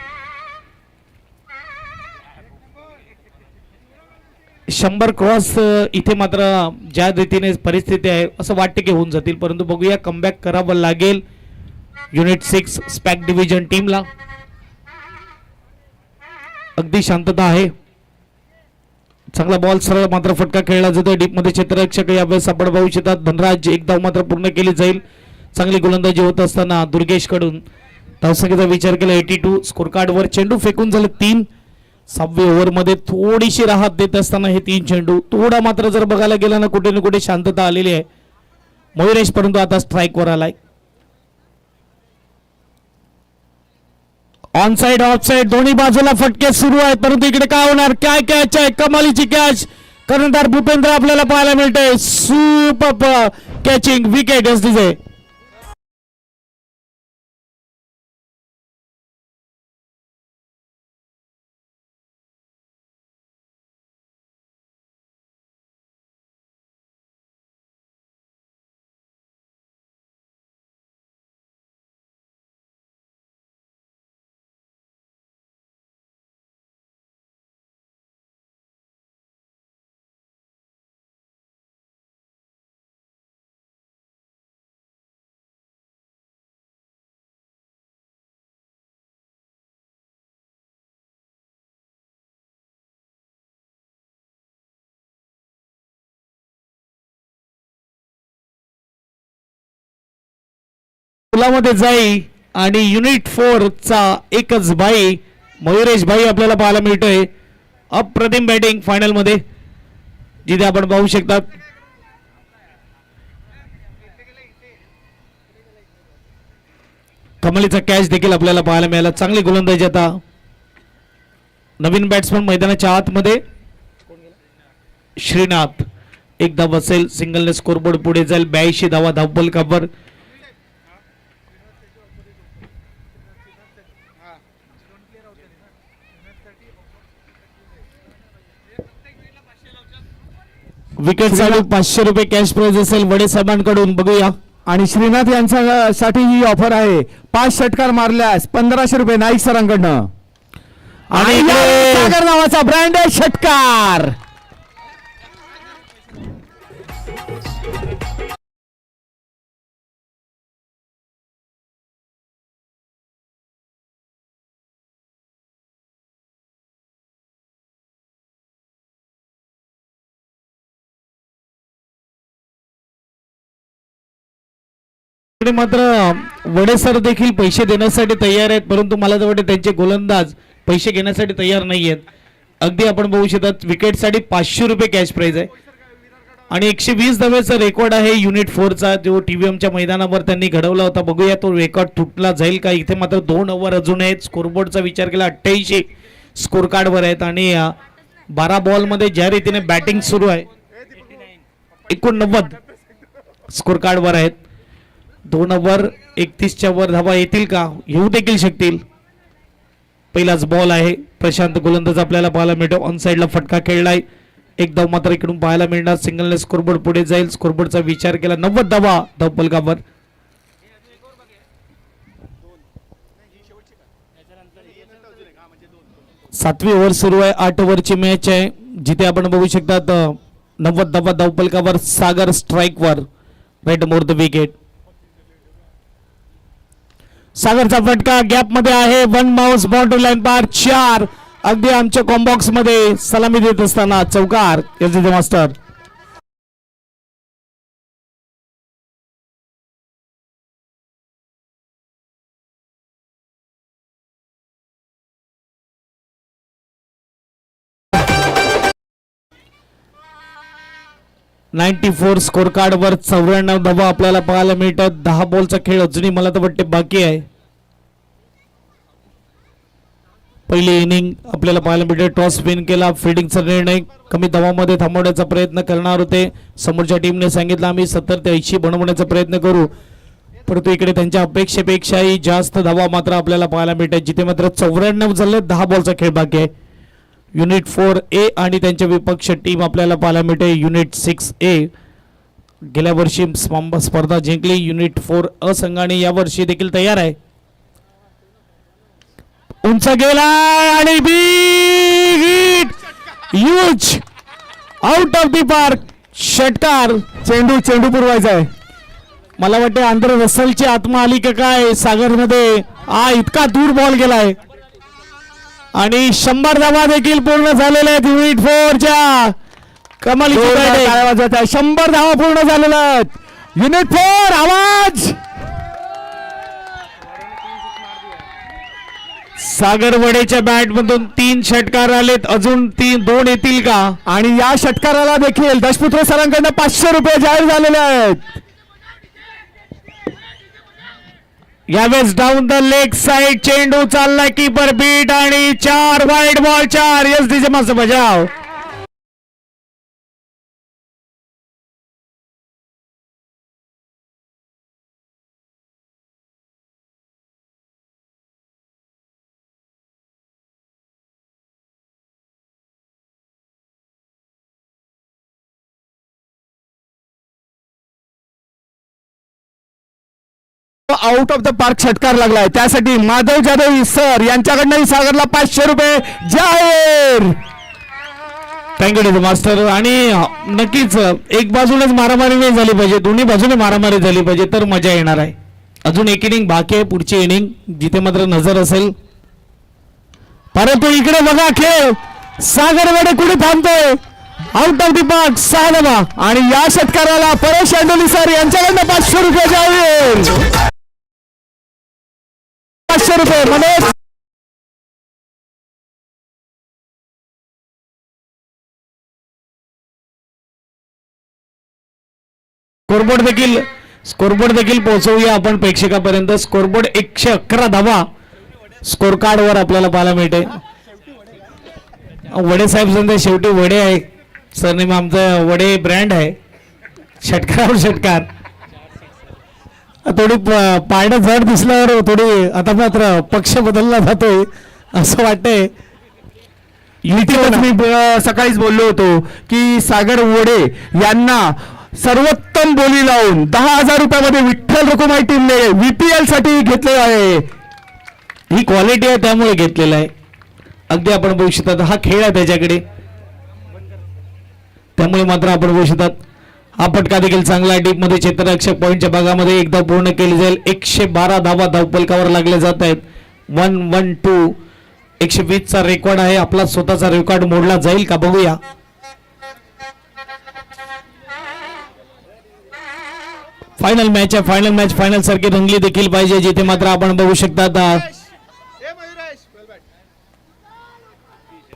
100 क्रॉस इथे मात्र ज्या रीतीने परिस्थिती आहे असं वाटते की होऊन जातील. परंतु बघूया कमबॅक करावं लागेल युनिट 6 स्पॅक डिव्हिजन टीमला. अगदी शांतता आहे. चांगला बॉल सरळ मात्र फटका खेळला जातो. डीप मध्ये क्षेत्ररक्षक यावेळेस आपण पाहू शकतात. धनराज एक धाव मात्र पूर्ण केली जाईल. चांगली गोलंदाजी होत असताना दुर्गेश कडून धावसंख्येचा विचार केला 82. स्कोर कार्ड वर चेंडू फेकून झाले 3. 6व्या ओव्हर मध्ये थोडीशी राहत देत असताना हे 3 चेंडू थोडा मात्र जर बघायला गेला ना कुठे ना कुठे शांतता आलेली आहे मयुरेश. परंतु आता स्ट्राईक वर आलाय. ऑन साइड ऑफ साइड दोन्ही बाजूला फटके सुरू आहेत. परंतु इकडे काय होणार. काय कॅच आहे. कमालीची कॅच. कर्णधार भूपेंद्र आपल्याला पाहायला मिळते. Super catching wicket S DJ. मध्ये जाई आणि युनिट 4 चा एकच भाई मयुरेश भाई आपल्याला पाहायला मिळतोय. अप्रतिम बॅटिंग फायनल मध्ये जिथे आपण पाहू शकता. कमालीचा कॅच देखील आपल्याला पाहायला मिळाला. चांगली गोलंदाजी आता नवीन बॅट्समन मैदानाच्या आतमध्ये श्रीनाथ. एक धाव असेल. सिंगलने स्कोरबोर्ड पुढे जाईल. 82 धावा धावबल काबर. विकेट साठी 500 रुपये कॅश प्राइज असेल वडे साहेबांकडून. बघूया. आणि श्रीनाथ यांच्यासाठी ही ऑफर आहे. 5 षटकार मारल्यास 1500 रुपये नाईक सरांकडनं. आणि सागर नावाचा ब्रँडेड षटकार. मात्र वडे सर देखील पैसे देण्यासाठी तयार आहेत. परंतु मला तर वाटते त्यांचे गोलंदाज पैसे घेण्यासाठी तयार नाही आहेत. अगदी आपण बघू शकतात विकेटसाठी 500 रुपये कॅश प्राइज आहे. आणि 120 धावेचा रेकॉर्ड आहे युनिट 4 चा जो टीव्हीएमच्या मैदानावर त्यांनी घडवला होता. बघूया तो रेकॉर्ड तुटला जाईल का. इथे मात्र 2 ओव्हर अजून आहेत. स्कोरबोर्डचा विचार केला 88 स्कोर कार्ड वर आहेत. आणि 12 बॉल मध्ये ज्या रीतीने बॅटिंग सुरू आहे 89 स्कोर कार्ड वर आहेत. 2 ओव्हर 31च्या वर धावा येतील का. येऊ देखील शकतील. पहिलाच बॉल आहे. प्रशांत गोलंदाज आपल्याला पाहायला मिळतो. ऑन साईडला फटका खेळलाय. एक धाव मात्र इकडून पाहायला मिळणार. सिंगलने स्कोरबोर्ड पुढे जाईल. स्कोरबोर्डचा विचार केला. 90 धावा धावफलकावर. सातवी ओव्हर सुरू आहे. 8 ओव्हरची मॅच आहे, जिथे आपण बघू शकतात 90 धावा धावफलकावर. सागर स्ट्राईकवर राईट मोर द विकेट. सागरचा फटका गॅप मध्ये आहे. 1 माउस बाउंड्री लाईन पार 4. अगदी आमच्या कॉम्बॉक्स मध्ये सलामी देत असताना चौकार S D master. .94 score card वर 94 धावा आपल्याला पाहायला मिळतात. 10 बॉलचा खेळ अजूनही मला तर वाटते बाकी आहे. पहिली इनिंग आपल्याला पाहायला मिळते. टॉस विन केला. फिल्डिंगचा निर्णय. कमी धावामध्ये थांबवण्याचा प्रयत्न करणार होते. समोरच्या टीमने सांगितलं आम्ही 70 ते 80 बनवण्याचा प्रयत्न करू, परंतु इकडे त्यांच्या अपेक्षेपेक्षाही जास्त धावा मात्र आपल्याला पाहायला मिळतात, जिथे मात्र 94 झाले. 10 बॉलचा खेळ बाकी आहे. युनिट 4A आणि त्यांच्या विपक्ष टीम आपल्याला पाहायला मिळते युनिट 6A. गेल्या वर्षी स्पर्धा जिंकली युनिट 4A संघाने. यावर्षी देखील तयार आहे. उंच गेला आणि big hit. Huge out of the park. षटकार. चेंडू पुरवायचा आहे. मला वाटते आंध्र रसलची आत्मा आली का काय सागर मध्ये. इतका दूर बॉल गेलाय आणि 100 धावा देखील पूर्ण झालेल्या आहेत युनिट 4च्या. कमालीची batting. काय वाजवत आहे. 100 धावा पूर्ण झालेल्या आहेत. युनिट 4 आवाज. सागर वडेच्या बॅट मधून 3 षटकार आलेत. अजून 2 येतील का? आणि या षटकाराला देखील दशपुत्र सरांकडून 500 रुपये जाहीर झालेले आहेत. यावेळेस डाऊन द लेग साइड चेंडू चाललाय. कीपर बीट आणि 4 वाईड बॉल 4. एस डी मास बजाव. आउट ऑफ द पार्क षटकार लागलाय. त्यासाठी माधव जाधव सर यांच्याकडनं सागरला 500 रुपये जाहीर. Thank you master. आणि नक्कीच एक बाजूनेच मारामारी नाही झाली पाहिजे, दोन्ही बाजूने मारामारी झाली पाहिजे तर मजा येणार आहे. अजून एक इनिंग बाकी आहे. पुढची इनिंग जिथे मात्र नजर असेल. परंतु इकडे बघा खेळ. सागर वडे कुठे थांबतोय. आउट ऑफ द पार्क 6 धावा. आणि या षटकाराला परेश अंडोली सर यांच्याकडनं 500 रुपये जाहीर. 500 रुपये मनोज. स्कोरबोर्ड देखील पोहोचवूया आपण प्रेक्षकापर्यंत. स्कोरबोर्ड 111 धावा स्कोर कार्ड वर आपल्याला पाहायला मिळते. वडे साहेब समजा शेवटी वडे आहे. सरनेम आमचा वडे ब्रँड आहे. षटकारावर षटकार. थोडी पारडं जड दिसल्यावर थोडी आता मात्र पक्ष बदलला जातोय असं वाटतंय. युतीवर मी सकाळीच बोललो होतो की सागर वडे यांना सर्वोत्तम बोली लावून 10,000 रुपयामध्ये विठ्ठल रखुमाई टीमने VPL साठी घेतले आहे. ही क्वालिटी आहे त्यामुळे घेतलेला आहे. अगदी आपण बघू शकतात हा खेळ आहे त्याच्याकडे, त्यामुळे मात्र आपण बघू शकतात. हा फटका देखील चांगला डीप मध्ये क्षेत्ररक्षक पॉईंटच्या भागामध्ये एकदा पूर्ण केली जाईल. 112 धावा धावफलकावर लागले जात आहेत. 112 120 चा रेकॉर्ड आहे. आपला स्वतःचा रेकॉर्ड मोडला जाईल का बघूया. फायनल मॅच आहे. फायनल मॅच फायनल सारखी रंगली देखील पाहिजे, जिथे मात्र आपण बघू शकता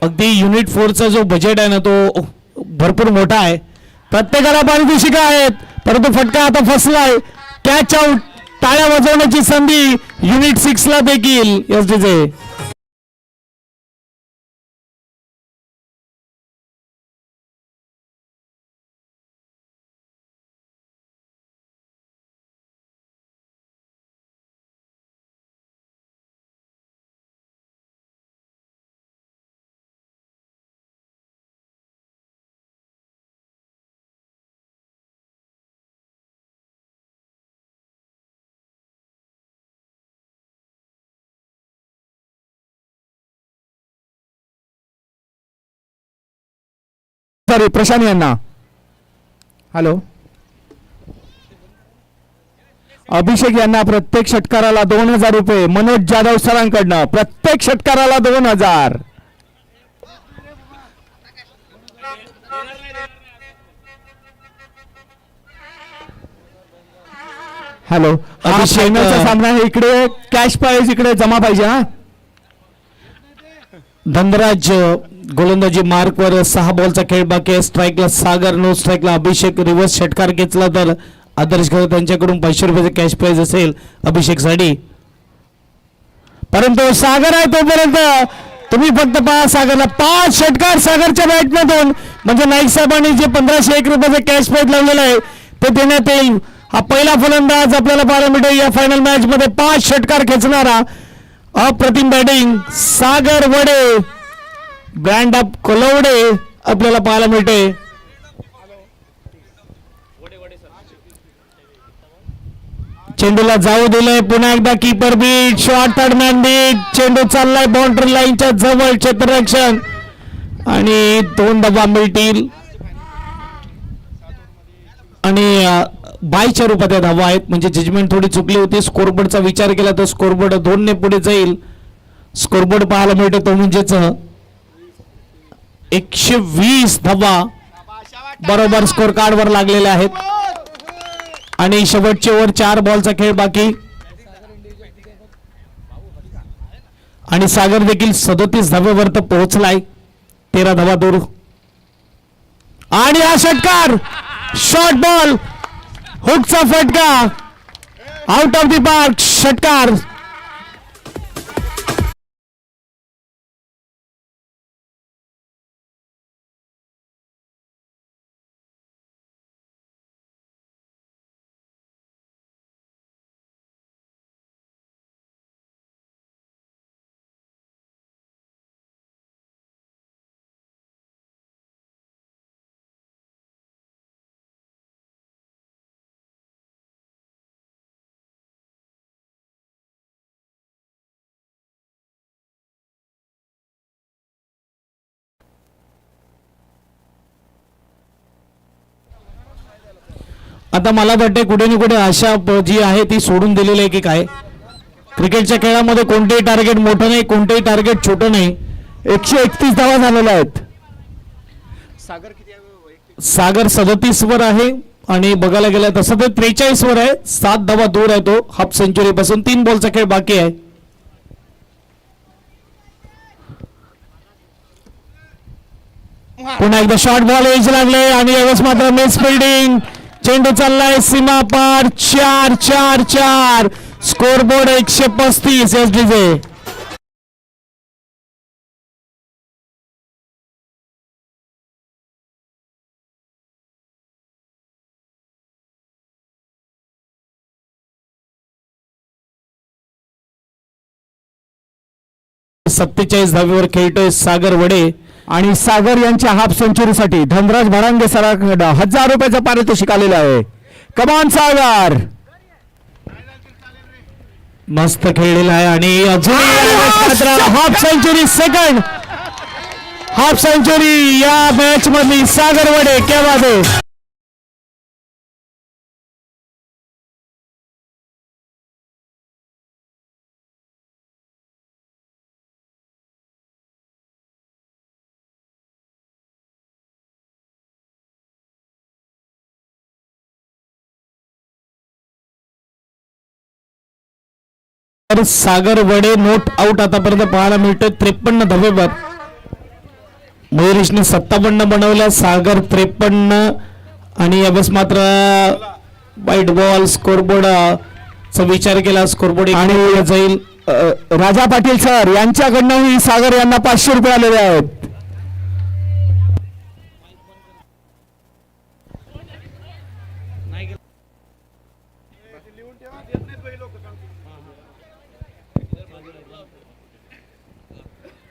अगदी युनिट 4चा जो बजेट आहे ना तो भरपूर मोठा आहे. प्रत्येकाला पारितोषिकं आहेत, परंतु फटका आता फसलाय. Catch out. टाळ्या वाजवण्याची संधी युनिट 6 ला देखील एसडीचे. सॉरी प्रशांत यांना. हॅलो, अभिषेक यांना प्रत्येक षटकाराला 2000 रुपये. मनोज जाधव सरांकडनं प्रत्येक षटकाराला 2000. हॅलो, अभिषेक, फायनलचा सामना आहे. इकडे कॅश प्राइज इकडे जमा पाहिजे. हा, धनराज गोलंदाजी मार्कवर 6 बॉलचा खेळ बाकी आहे. स्ट्राईकला सागर, नो स्ट्राईकला अभिषेक. रिव्हर्स षटकार घेतला तर आदर्श खेळ त्यांच्याकडून 500 रुपयाचे कॅश प्राइज असेल अभिषेकसाठी. परंतु सागर आहे तोपर्यंत तुम्ही फक्त पहा सागरला 5 षटकार सागरच्या बॅटमधून, म्हणजे नाईक साहेबांनी जे 1501 रुपयाचे कॅश प्राइज लावलेलं आहे ते देण्यात येईल. हा पहिला फलंदाज आपल्याला पाहायला मिळेल या फायनल मॅच मध्ये 5 षटकार खेचणारा. अप्रतिम बॅटिंग सागर वडे, ब्रँड ऑफ कोलवडे आपल्याला पाहायला मिळते. चेंडूला जाऊ दिलंय पुन्हा एकदा. Keeper beat, short third man beat. चेंडू चाललाय बाउंड्री लाईनच्या जवळ. क्षेत्ररक्षण आणि 2 धावा मिळतील आणि 22च्या रूपात या धावा आहेत. म्हणजे जजमेंट थोडी चुकली होती. स्कोरबोर्डचा विचार केला तर स्कोरबोर्ड 2 ने पुढे जाईल. स्कोरबोर्ड पाहायला मिळतो तो म्हणजेच 120 धावा बरोबर स्कोर कार्डवर लागलेल्या आहेत आणि शेवटचे ओव्हर 4 बॉलचा खेळ बाकी आणि सागर देखील 37 धावेवर तर पोहोचलाय. 13 धावा दूर आणि हा षटकार, शॉर्ट बॉल, हुकचा फटका, आउट ऑफ द पार्क षटकार. आता मला वाटते कुठे ना कुठे आशा जी आहे ती सोडून दिलेली आहे की काय. क्रिकेटच्या खेळामध्ये कोणतेही टार्गेट मोठं नाही, कोणतेही टार्गेट छोटं नाही. 131 धावा झालेल्या आहेत. सागर 37 वर आहे आणि बघायला गेलं तसं तर 43 वर आहे. 7 धावा दूर आहे तो हाफ सेंचुरी पासून. 3 बॉलचा खेळ बाकी आहे. पुन्हा एकदा शॉर्ट बॉल एज लागले आणि यावेळेस मात्र मिस फिल्डिंग. चेंडू चाललाय सीमा पार. 4-4-4 स्कोरबोर्ड 135 एसडीजे. सत्तेचाळीस धावेवर खेळतोय सागर वडे आणि सागर यांच्या हाफ सेंचुरीसाठी धनराज भडांगे सरांकडे 1000 रुपयाचं पारितोषिक आलेलं आहे. कमान सागर, मस्त खेळलेला आहे आणि अजून half century, second half century या मॅच मधली सागर वडे. क्या बात आहे. तर सागर वडे नोट आउट आतापर्यंत पाहायला मिळतोय 53 धावेवर. मयुरेशने 57 बनवल्या, सागर 53 आणि यावेळेस मात्र वाईट बॉल. स्कोरबोर्डचा विचार केला, स्कोरबोर्ड आणि जाईल. राजा पाटील सर यांच्याकडनंही सागर यांना 500 रुपये आलेले आहेत.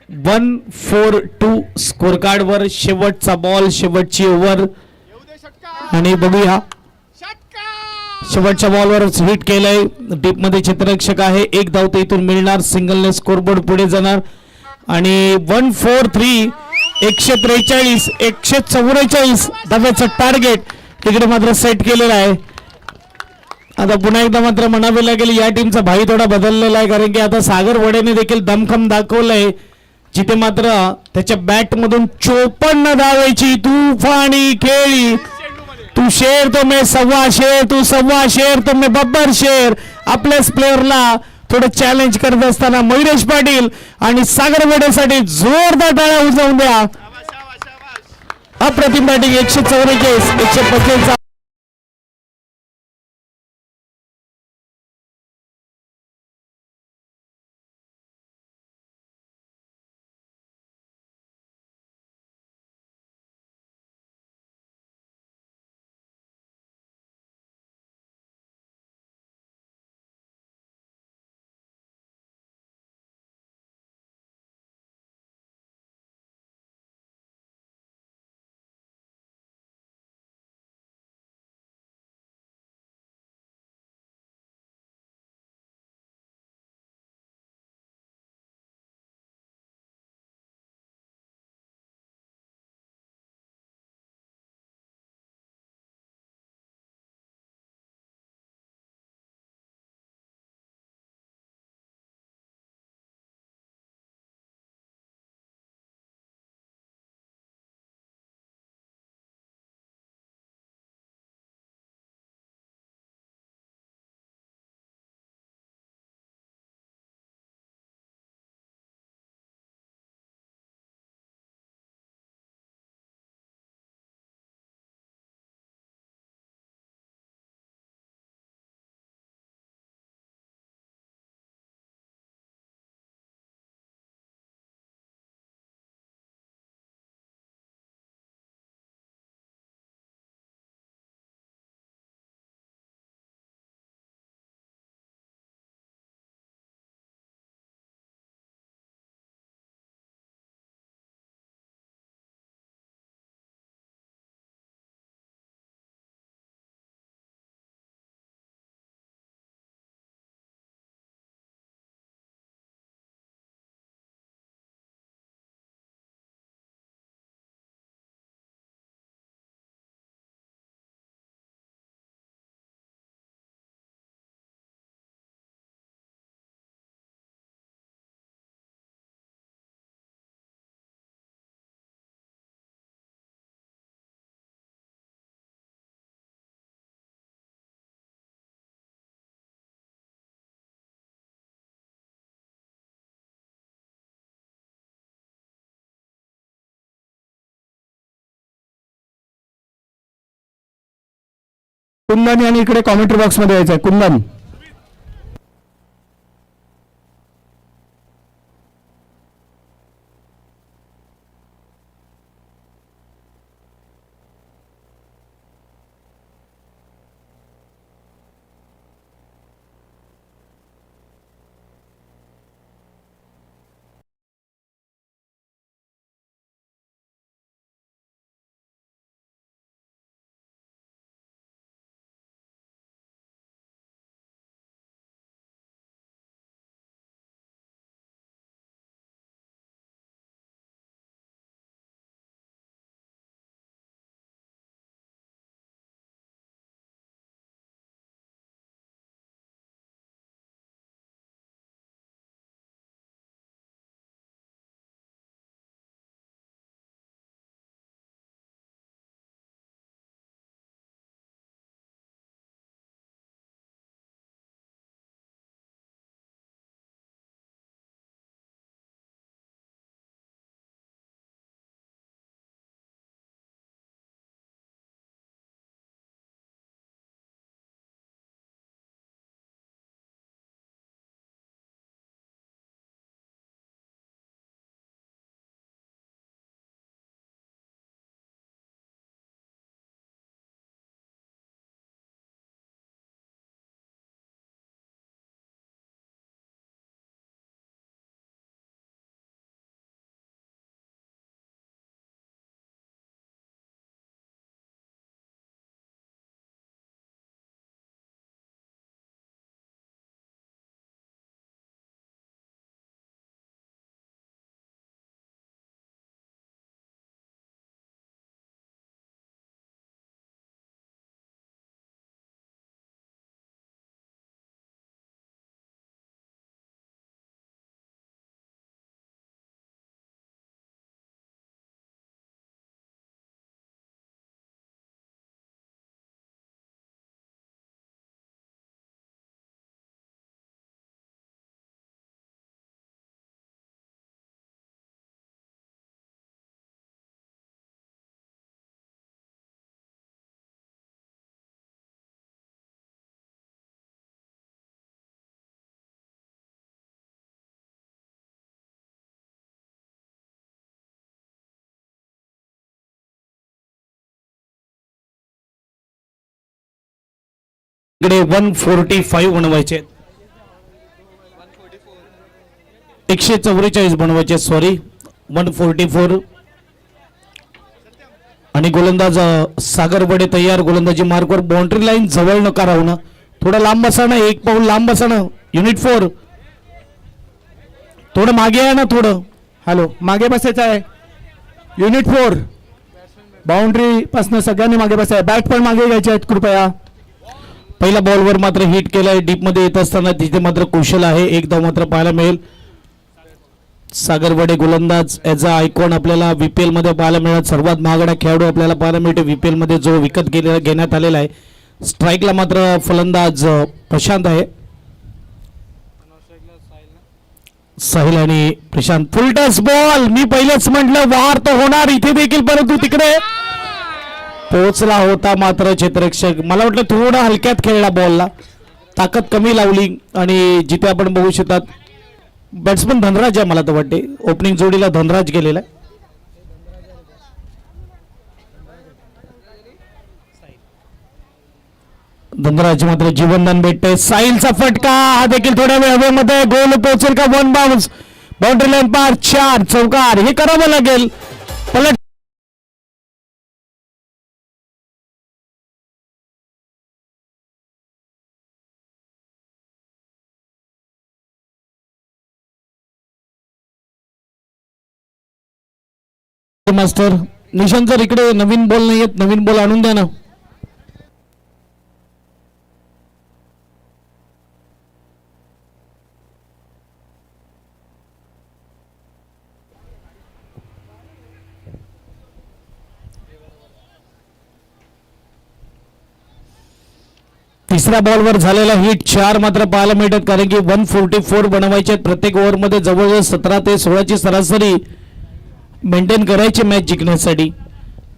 वन 4-2 स्कोर कार्ड वर शेवटचा बॉल, शेवटची ओव्हर आणि बघूया. शेवटच्या बॉलवर हिट केलंय. डीप मध्ये क्षेत्ररक्षक आहे. 1 धाव तर इथून मिळणार. सिंगलने स्कोरबोर्ड पुढे जाणार आणि 1-4-3 143 144 धाब्याचं टार्गेट तिकडे मात्र सेट केलेलं आहे. आता पुन्हा एकदा मात्र म्हणावे लागेल या टीमचा भाई थोडा बदललेला आहे, कारण की आता सागर वडेने देखील दमखम दाखवलंय, जिथे मात्र त्याच्या बॅट मधून 54 धावायची तुफानी खेळी. तू शेर तो मैं सव्वा शेर, तू सव्वा शेर तो मैं बब्बर शेर. आपल्याच प्लेअरला थोडं चॅलेंज करत असताना मयुरेश पाटील आणि सागर वडेसाठी जोरदार टाळ्या उजवून द्या. अप्रतिम बॅटिंग 144 145. कुंदन यांनी इकडे कॉमेंट्री बॉक्स मध्ये यायचंय. कुंदन. इकडे 145 बनवायचे, 144 बनवायचे, सॉरी 144. आणि गोलंदाज सागर बडे तयार, गोलंदाजी मार्कवर, बाउंड्री लाईन जवळ नका राहू ना, थोडं लांब बसा ना, एक पाऊल लांब बसा ना. युनिट 4 थोडं मागे आहे ना, थोडं हॅलो, मागे बसायचं आहे. युनिट 4 बाउंड्री पासून सगळ्यांनी मागे बसाय, बॅट पण मागे घ्यायचे आहेत कृपया. पहिल्या बॉलवर मात्र हिट केलाय, डीप मध्ये येत असताना तिथे मात्र कुशल आहे, एक धाव मात्र पाहायला मिळेल. सागर बडे गोलंदाज, याचा आयकॉन आपल्याला VPL मध्ये पाहायला मिळत, सर्वात महागडा खेळाडू आपल्याला पाहायला मिळतो VPL मध्ये, जो विकत घेण्यात आलेला आहे. स्ट्राईकला मात्र फलंदाज प्रशांत आहे, साहिल आणि प्रशांत. फुलटस बॉल, मी पहिलेच म्हटलं वार तर होणार इथे देखील, परंतु तिकडे पोहोचला होता मात्र क्षेत्ररक्षक. मला वाटलं थोडा हलक्यात खेळला, बॉलला ताकद कमी लावली, आणि जिथे आपण बघू शकतात बॅट्समन धनराज आहे, मला तर वाटते ओपनिंग जोडीला धनराज गेलेला आहे. धनराज मात्र जीवनदान भेटते, साहिलचा फटका, हा देखील थोड्या वेळ हवेमध्ये, गोल पोहोचेल का, 1 बाउन्स, बाउंड्री लाईन पार, 4 चौकार, हे करावं लागेल. पलट मास्टर निशांत सर, इकडे नवीन बॉल नाही आहेत, नवीन बॉल आणून द्या ना. तिसऱ्या बॉलवर झालेला हिट 4 मात्र पाहायला मिळतात, कारण की 144 बनवायचे आहेत. प्रत्येक ओव्हरमध्ये जवळजवळ 17 ते 16 सरासरी मेंटेन करायची मॅच जिंकण्यासाठी.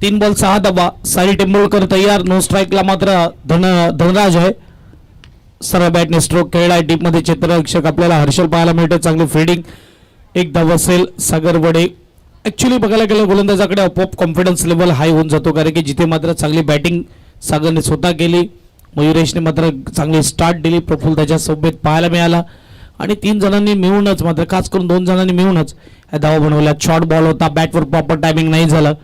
3 बॉल 6 धावा. साहिल टेंबुळकर तयार, नो स्ट्राईकला मात्र धनराज आहे. सरळ बॅटने स्ट्रोक खेळलाय, डीप मध्ये क्षेत्ररक्षक आपल्याला हर्षल पाहायला मिळते, चांगली फिल्डिंग, एक धाव असेल. सागर बडे, ऍक्च्युली बघायला गेलं गोलंदाजाकडे आपोआप कॉन्फिडन्स लेवल हाय होऊन जातो, कारण की जिथे मात्र चांगली बॅटिंग सागरने स्वतः केली, मयुरेशने मात्र चांगली स्टार्ट दिली, प्रफुल्ल त्याच्या सोबत पाहायला मिळाला, आणि 3 जणांनी मिळूनच मात्र, खास करून 2 जणांनी मिळूनच या धावा बनवल्या. शॉर्ट बॉल होता, बॅटवर प्रॉपर टायमिंग नाही झालं,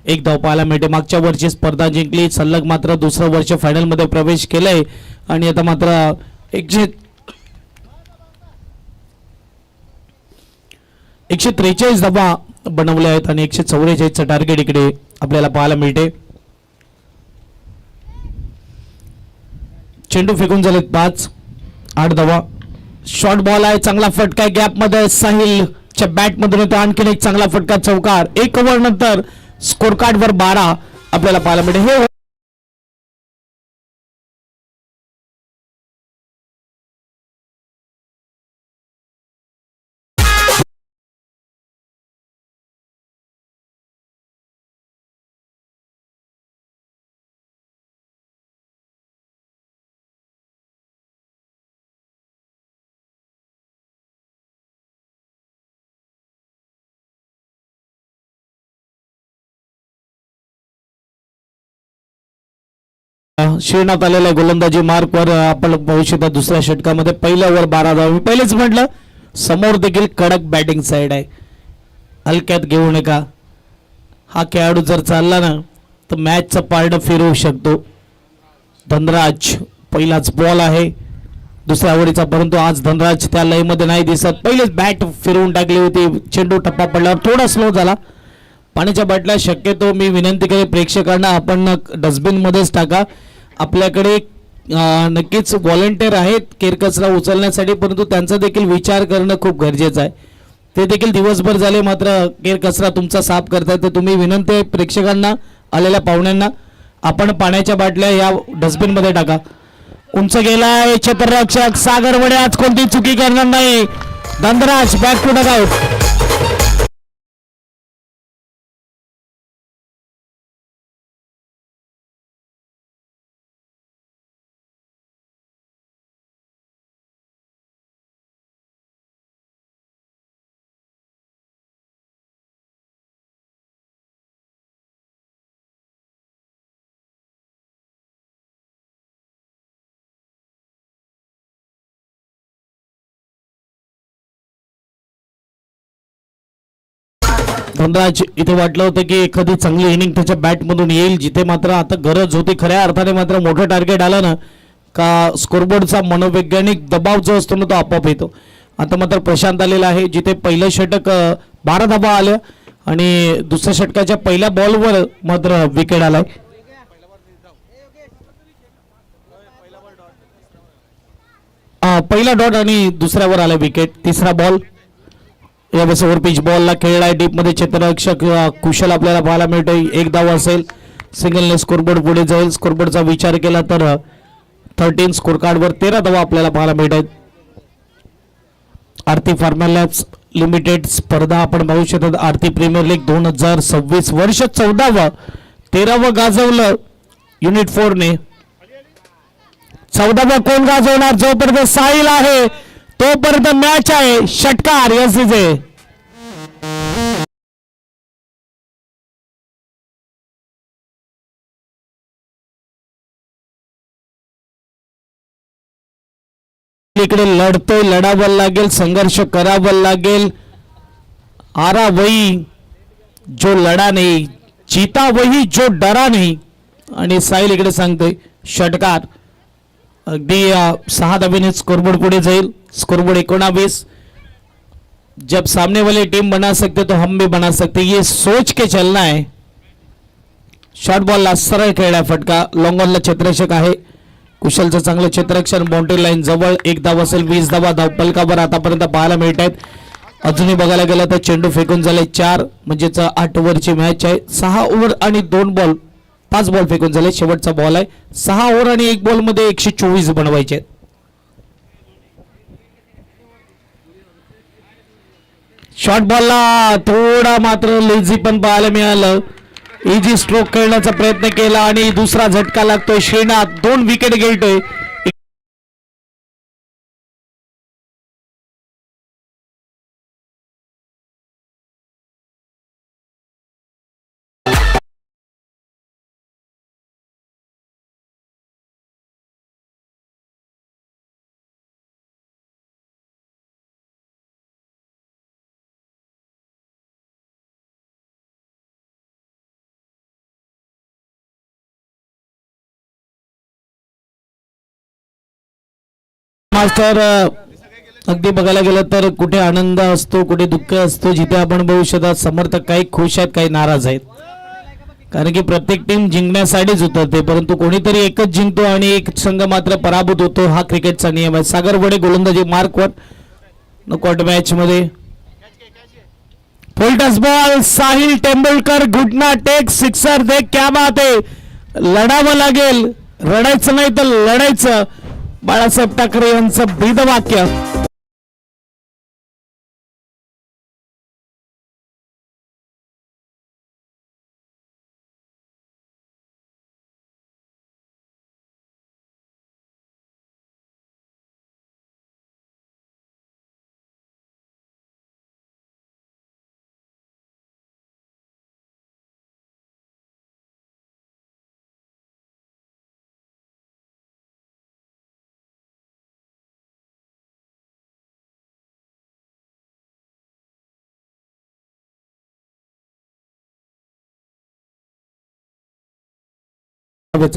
एक धाव पाहायला मिळते. मागच्या वर्षी स्पर्धा जिंकली, सलग मात्र दुसरं वर्ष फायनल मध्ये प्रवेश केलाय, आणि आता मात्र 143 धावा बनवल्या आहेत, आणि 144चं टार्गेट इकडे आपल्याला पाहायला मिळते. चेंडू फेकून झालेत 5, 8 धावा. शॉर्ट बॉल आहे, चांगला फटका आहे, गॅप मध्ये साहिलच्या बॅट मधून येतो, आणखीन एक चांगला फटका, चौकार. 1 ओव्हर नंतर स्कोर कार्ड वर 12 आपल्याला पाहायला मिळते. हे शिरण्यात आलेल्या गोलंदाजी मार्कवर आपण पाहू शकता. दुसऱ्या षटकामध्ये पहिल्या ओव्हर 12 धावा. मी पहिलेच म्हटलं समोर देखील कडक बॅटिंग साइड आहे, हलक्यात घेऊ नका. हा खेळाडू जर चालला ना तर मॅचचा पारड फिरवू शकतो. धनराज, पहिलाच बॉल आहे दुसऱ्या ओव्हरीचा, परंतु आज धनराज त्या लयमध्ये नाही दिसत. पहिलेच बॅट फिरवून टाकली होती, चेंडू टप्पा पडल्यावर थोडा स्लो झाला. पाण्याच्या बाटल्या शक्यतो मी विनंती करेन प्रेक्षकांना, आपण डस्टबिन मध्येच टाका. आपल्याकडे नक्कीच व्हॉलेंटियर आहेत केरकचरा उचलण्यासाठी, परंतु त्यांचा देखील विचार करणं खूप गरजेचं आहे. ते देखील दिवसभर झाले मात्र केरकचरा तुमचा साफ करतायत. तर तुम्ही विनंती आहे प्रेक्षकांना, आलेल्या पाहुण्यांना, आपण पाण्याच्या बाटल्या या डस्टबिन मध्ये टाका. उंच गेलाय क्षेत्ररक्षक सागर बडे, आज कोणती चुकी करणार नाही. Dhanraj back to dugout. Dhanraj इथे वाटलं होतं की एखादी चांगली इनिंग त्याच्या बॅटमधून येईल, जिथे मात्र आता गरज होती खऱ्या अर्थाने मात्र मोठं टार्गेट आलं ना का स्कोरबोर्डचा मनोवैज्ञानिक दबाव जो असतो ना तो आपोआप येतो. आता मात्र प्रशांत आलेला आहे, जिथे पहिलं षटक 12 धावा आल्या आणि दुसऱ्या षटकाच्या पहिल्या बॉलवर मात्र विकेट आलाय. पहिला डॉट आणि दुसऱ्यावर आला विकेट. तिसरा बॉल यावेळेस ओव्हर पिच बॉलला खेळलाय डीप मध्ये क्षेत्ररक्षक कुशल आपल्याला पाहायला मिळतोय. एक धाव असेल, सिंगलने स्कोरबोर्ड पुढे जाईल. स्कोरबोर्डचा विचार केला तर 13 स्कोर कार्डवर 13 धावा आपल्याला पाहायला मिळत आहेत. आरती फार्मालॅब्स लिमिटेड स्पर्धा आपण पाहू शकतो. आरती प्रीमियर लीग 2026 वर्ष 14व 13व गाजवलं युनिट 4 ने. 14व कोण गाजवणार? जोपर्यंत साहिल आहे तोपर्यंत मॅच आहे. षटकार यसीचे इकडे लढतोय, लढावं लागेल, संघर्ष करावं लागेल. आरा वही जो लढा नाही, जीता वही जो डरा नहीं. आणि साहिल इकडे सांगतोय षटकार. अगदी 6 धावेने स्कोरबोर्ड पुढे जाईल. स्कोरबोर्ड 19. जब सामने वाली टीम बना सकते तो हम भी बना सकते, ये सोच के चलना है. शॉर्ट बॉलला सरळ खेळला फटका. लॉंग ऑनला क्षेत्ररक्षक आहे कुशलचं चांगलं क्षेत्ररक्षण. बाउंड्री लाईन जवळ. एक धाव असेल. 20 धावा धावपलकावर आतापर्यंत पाहायला मिळत आहेत. अजूनही बघायला गेलं तर चेंडू फेकून झाले 4, म्हणजेच 8 ओव्हरची मॅच आहे. 6 ओव्हर आणि 2 बॉल, 5 बॉल फेकून झाले. शेवटचा बॉल आहे. 6 ओव्हर आणि 1 बॉल मध्ये 124 बनवायचे आहेत. शॉर्ट बॉलला थोडा मात्र लेझी पण पाहायला मिळालं. इजी स्ट्रोक खेळण्याचा प्रयत्न केला आणि दुसरा झटका लागतोय. श्रीनाथ 2 विकेट घेतोय. मास्टर अगदी बघायला गेलं तर कुठे आनंद असतो, कुठे दुःख असतो. जिथे आपण बघू शकता समर्थक काही खुश आहेत, काही नाराज आहेत. कारण की प्रत्येक टीम जिंकण्यासाठीच उतरते, परंतु कोणीतरी एकच जिंकतो आणि एक संघ मात्र पराभूत होतो. हा क्रिकेटचा नियम आहे. सागर वडे गोलंदाजी मार्कवर नॉकआउट मॅच मध्ये. Full toss ball. साहिल तेंडुलकर घुटना टेक सिक्सर दे. क्या बात आहे. लढावं लागेल, रडायचं नाही तर लढायचं. बाळासाहेब ठाकरे यांचं ब्रीदवाक्य.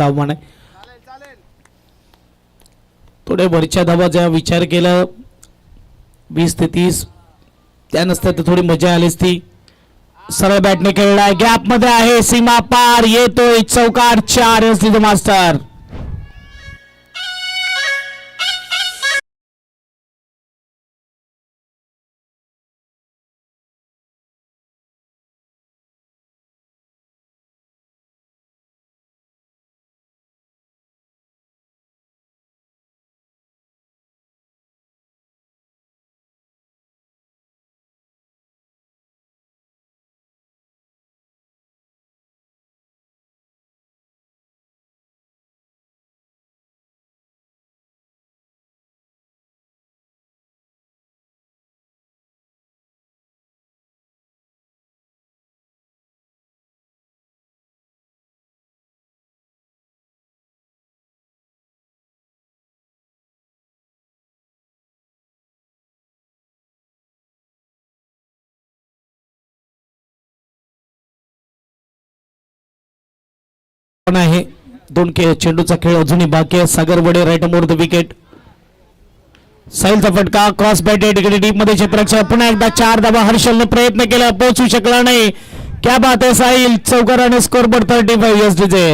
आव्हान आहे. थोडे वरच्या धावाचा विचार केला 20 ते 30, त्यानंतर तर थोडी मजा आलीच ती. सरळ बॅटने खेळलाय. गॅप मध्ये आहे. सीमा पार येतोय. चौकार 4 मास्टर. पण आहे. चेंडूचा खेळ अजूनही बाकी आहे. सागर वडे राईट मोर द विकेट. साहिलचा फटका क्रॉस बॅट तिकडे डीप मध्ये क्षेत्ररक्षक पुन्हा एकदा 4 धावा. हर्षलने प्रयत्न केला पोहोचू शकला नाही. क्या बात आहे साहिल. चौकार आणि स्कोरबोर्ड 35 एसडीचे.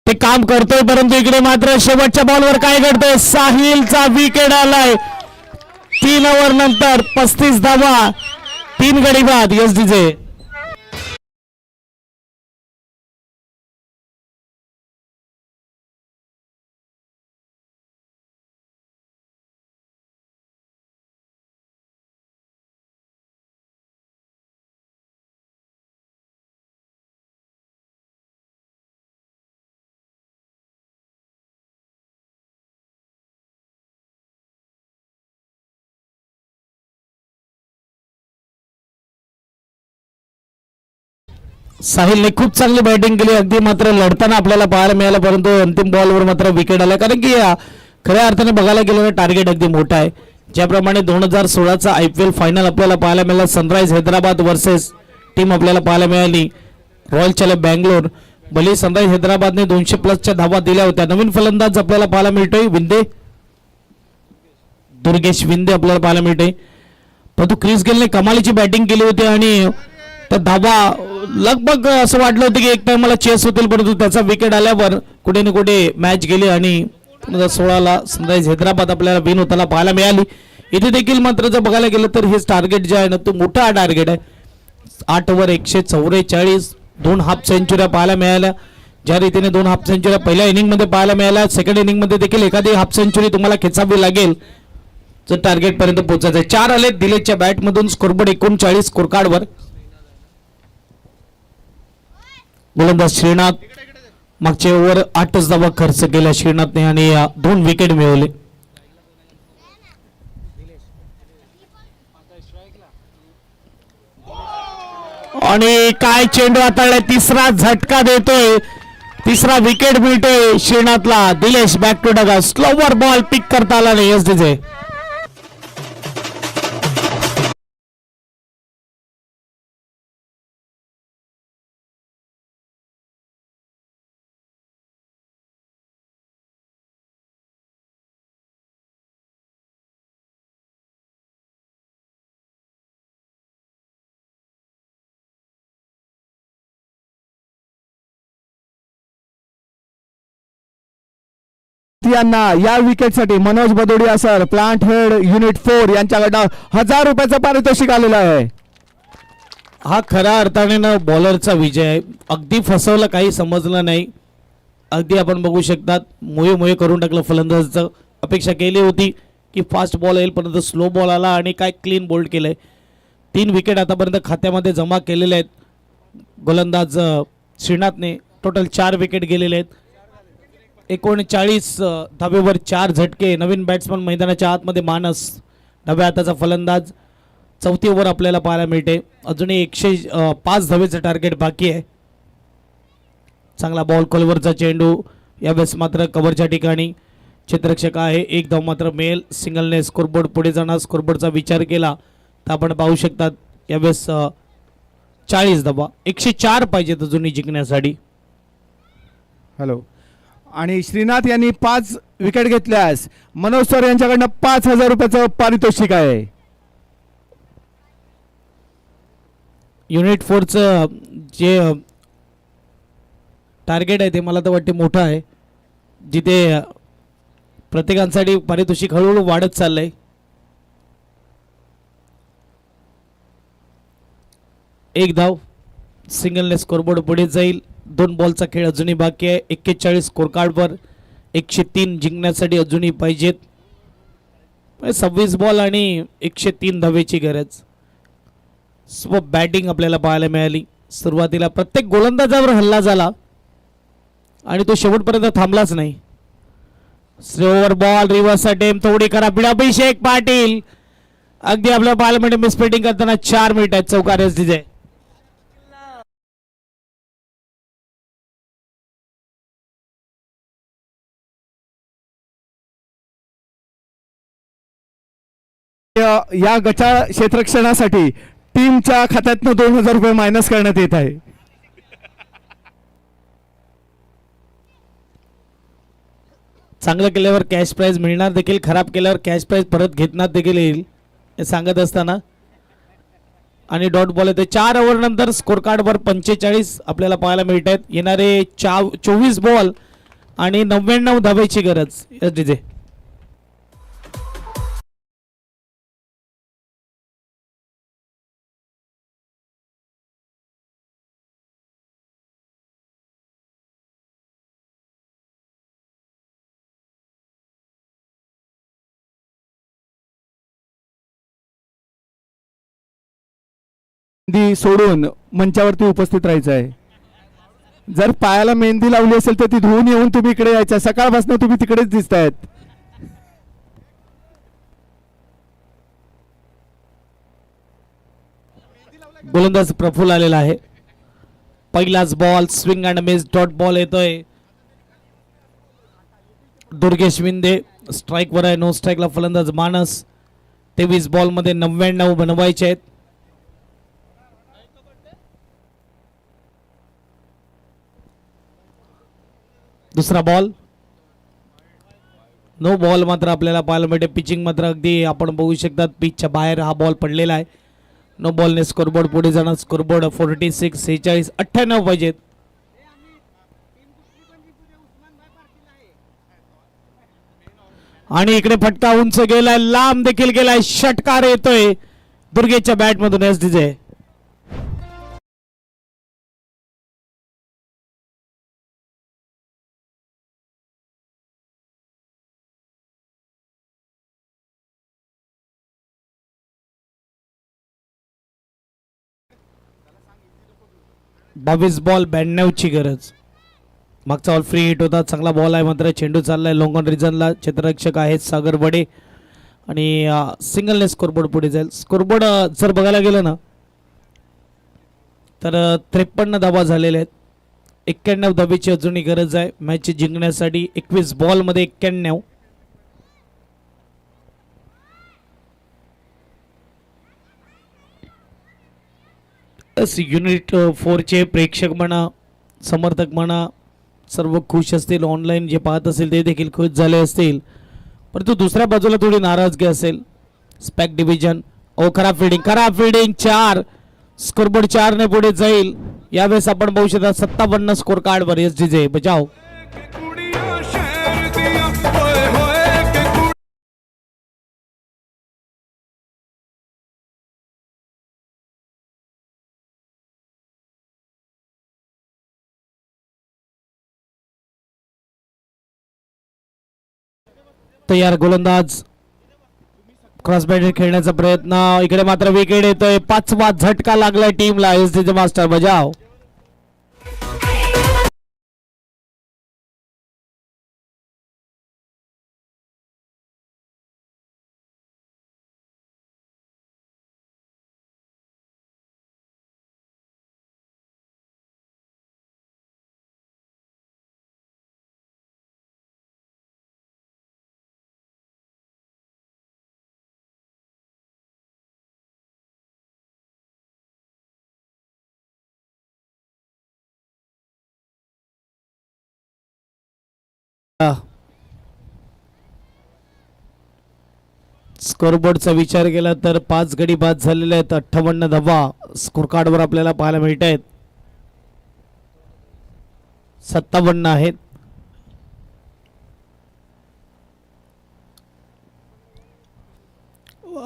ते काम करतोय परंतु इकडे मात्र शेवटच्या बॉलवर काय घडतंय. साहिलचा विकेट आलाय. 3 ओव्हर नंतर 35 धावा 3 गडी बाद एसडीचे. साहिलने खूप चांगली बॅटिंग केली. अगदी मात्र लढताना आपल्याला पाहायला मिळालं परंतु अंतिम बॉलवर मात्र विकेट आला. कारण की खऱ्या अर्थाने बघायला गेलं तर टार्गेट अगदी मोठा आहे. ज्याप्रमाणे 2016चा IPL फायनल आपल्याला पाहायला मिळाला. सनराइज हैदराबाद वर्सेस टीम आपल्याला पाहायला मिळाली रॉयल चॅलेंजर्स बँगलोर. भले सनराइज हैदराबादने 200+ धावा दिल्या होत्या. नवीन फलंदाज आपल्याला पाहायला मिळतोय विंदे, दुर्गेश विंदे आपल्याला पाहायला मिळते. परंतु क्रिस गेलने कमालीची बॅटिंग केली होती आणि त्या धावा लगभग असं वाटलं होतं की एक टाइमला चेस होतील परंतु त्याचा विकेट आल्यावर कुठे ना कुठे मॅच गेली आणि 2016ला सनराइज हैदराबाद आपल्याला विन होताना पाहायला मिळाली. इथे देखील मात्र जर बघायला गेलं तर हे टार्गेट जे आहे ना तो मोठा टार्गेट आहे. 8 ओव्हर 144 2 हाफ सेंचुऱ्या पाहायला मिळाल्या. ज्या रीतीने 2 हाफ सेंचुऱ्या पहिल्या इनिंगमध्ये पाहायला मिळाल्या. सेकंड इनिंगमध्ये देखील एखादी हाफ सेंचुरी तुम्हाला खेचावी लागेल जर टार्गेट पर्यंत पोहोचायचं. 4 आले दिलेच्या बॅटमधून. स्कोरबोर्ड 39 स्कोर कार्डवर. गोलंदाज श्रीनाथ मागच्या ओव्हर 8च धावा खर्च केला श्रीनाथने आणि 2 विकेट मिळवले. आणि काय चेंडू हाताळलाय. तिसरा झटका देतोय. तिसरा विकेट मिळतोय श्रीनाथला. दिलेश बॅक टू डगा. स्लोवर बॉल पिक करता आला नाही एसडीचे. यांना या विकेटसाठी Manoj Badodiya sir plant head unit 4 यांच्याकडनं 1000 रुपयाचं पारितोषिक आलेलं आहे. हा खऱ्या अर्थाने ना बॉलरचा विजय आहे. अगदी फसवलं, काही समजलं नाही. अगदी आपण बघू शकतात मोये करून टाकलं. फलंदाजाचं अपेक्षा केली होती की फास्ट बॉल येईल परंतु स्लो बॉल आला आणि काय क्लीन बोल्ड केलंय. 3 विकेट आतापर्यंत खात्यामध्ये जमा केलेले आहेत. गोलंदाज श्रीनाथने टोटल 4 विकेट गेलेले आहेत. 39 धावेवर 4 झटके. नवीन बॅट्समन मैदानाच्या आतमध्ये मानस डाव्या हाताचा फलंदाज. 4थी ओव्हर आपल्याला पाहायला मिळते. अजूनही 105 धावेचं टार्गेट बाकी आहे. चांगला बॉल कॉलवरचा चेंडू. यावेळेस मात्र कव्हरच्या ठिकाणी क्षेत्ररक्षक आहे. 1 धाव मात्र मिळेल. सिंगलने स्कोरबोर्ड पुढे जाणार. स्कोरबोर्डचा विचार केला तर आपण पाहू शकतात यावेळेस 40 धावा. 104 पाहिजेत अजूनही जिंकण्यासाठी. हॅलो. आणि श्रीनाथ यांनी 5 विकेट घेतल्यास मनोज सर यांच्याकडनं 5000 रुपयाचं पारितोषिक आहे. युनिट 4चं जे टार्गेट आहे ते मला तर वाटते मोठं आहे. जिथे प्रत्येकांसाठी पारितोषिक हळूहळू वाढत चाललंय. एक धाव. सिंगलने स्कोरबोर्ड पुढे जाईल. 2 बॉलचा खेळ अजूनही बाकी आहे. 41 स्कोर कार्डवर. 103 जिंकण्यासाठी अजूनही पाहिजेत. 26 बॉल आणि 103 धावेची गरज. बॅटिंग आपल्याला पाहायला मिळाली. सुरुवातीला प्रत्येक गोलंदाजावर हल्ला झाला आणि तो शेवटपर्यंत थांबलाच नाही. स्लोवर बॉल रिव्हर्स अटेम्प्ट थोडी करा. अभिषेक पाटील अगदी आपल्या पाहायला मिळते मिसपेटिंग करताना 4 मिनिट आहेत चौकार एस डीजे. या गचा क्षेत्ररक्षणासाठी टीमच्या खात्यातनं 2000 रुपये मायनस करण्यात येत आहे. चांगलं केल्यावर कॅश प्राइज मिळणार देखील, खराब केल्यावर कॅश प्राइज परत घेतणार देखील येईल हे सांगत असताना. आणि डॉट बॉल येते 4 ओव्हर नंतर स्कोर कार्डवर 45 आपल्याला पाहायला मिळत आहेत. येणारे 24 बॉल आणि 99 धावेची गरज एस डीजे. मेहंदी सोडून मंचावरती उपस्थित राहायचं आहे. जर पायाला मेहंदी लावली असेल तर ती धुवून येऊन तुम्ही इकडे यायचं. सकाळपासून तुम्ही तिकडेच दिसतायत. गोलंदाज प्रफुल्ल आलेला आहे. पहिलाच ball swing and miss dot ball येतोय. दुर्गेश विंदे स्ट्राईक वर आहे. नो स्ट्राईकला फलंदाज मानस. 23 बॉल मध्ये 99 बनवायचे आहेत. दुसरा बॉल नो बॉल मात्र आपल्याला पाहायला मिळते. पिचिंग मात्र अगदी आपण बघू शकतात पिचच्या बाहेर हा बॉल पडलेला आहे. नो बॉलने स्कोरबोर्ड पुढे जाणार. स्कोरबोर्ड 46 46 98 पाहिजेत. आणि इकडे फटका उंच गेलाय, लांब देखील गेलाय. षटकार येतोय दुर्गेच्या बॅट मधून एस डीजे. बावीस बॉल 92 ची गरज. मागचा बॉल फ्री हिट होता. चांगला बॉल आहे मात्र चेंडू चाललाय लॉंग ऑन रिजनला. क्षेत्ररक्षक आहेत सागर बडे आणि सिंगलने स्कोरबोर्ड पुढे जाईल. स्कोरबोर्ड जर बघायला गेलं ना तर 53 धावा झालेल्या आहेत. 91 धावेची अजूनही गरज आहे मॅच जिंकण्यासाठी. 21 बॉल मध्ये 91. युनिट 4 चे प्रेक्षक म्हणा, समर्थक म्हणा, सर्व खुश असतील. ऑनलाईन जे पाहत असतील ते देखील खुश झाले असतील. परंतु दुसऱ्या बाजूला थोडी नाराजगी असेल. स्पॅक डिव्हिजन ओ खराब फिल्डिंग 4. स्कोरबोर्ड 4 ने पुढे जाईल. यावेळेस आपण बघू शकता 57 स्कोर कार्ड वर एस डीजे बचाव. तयार गोलंदाज क्रॉस बॅटर खेळण्याचा प्रयत्न. इकडे मात्र विकेट येतोय. 5वा झटका लागलाय टीमला. एस डीजे मास्टर बजाव. स्कोरबोर्डचा विचार केला तर 5 गडी बाद झालेले आहेत. 58 धावा स्कोर कार्डवर आपल्याला पाहायला मिळत आहेत. 57 आहेत.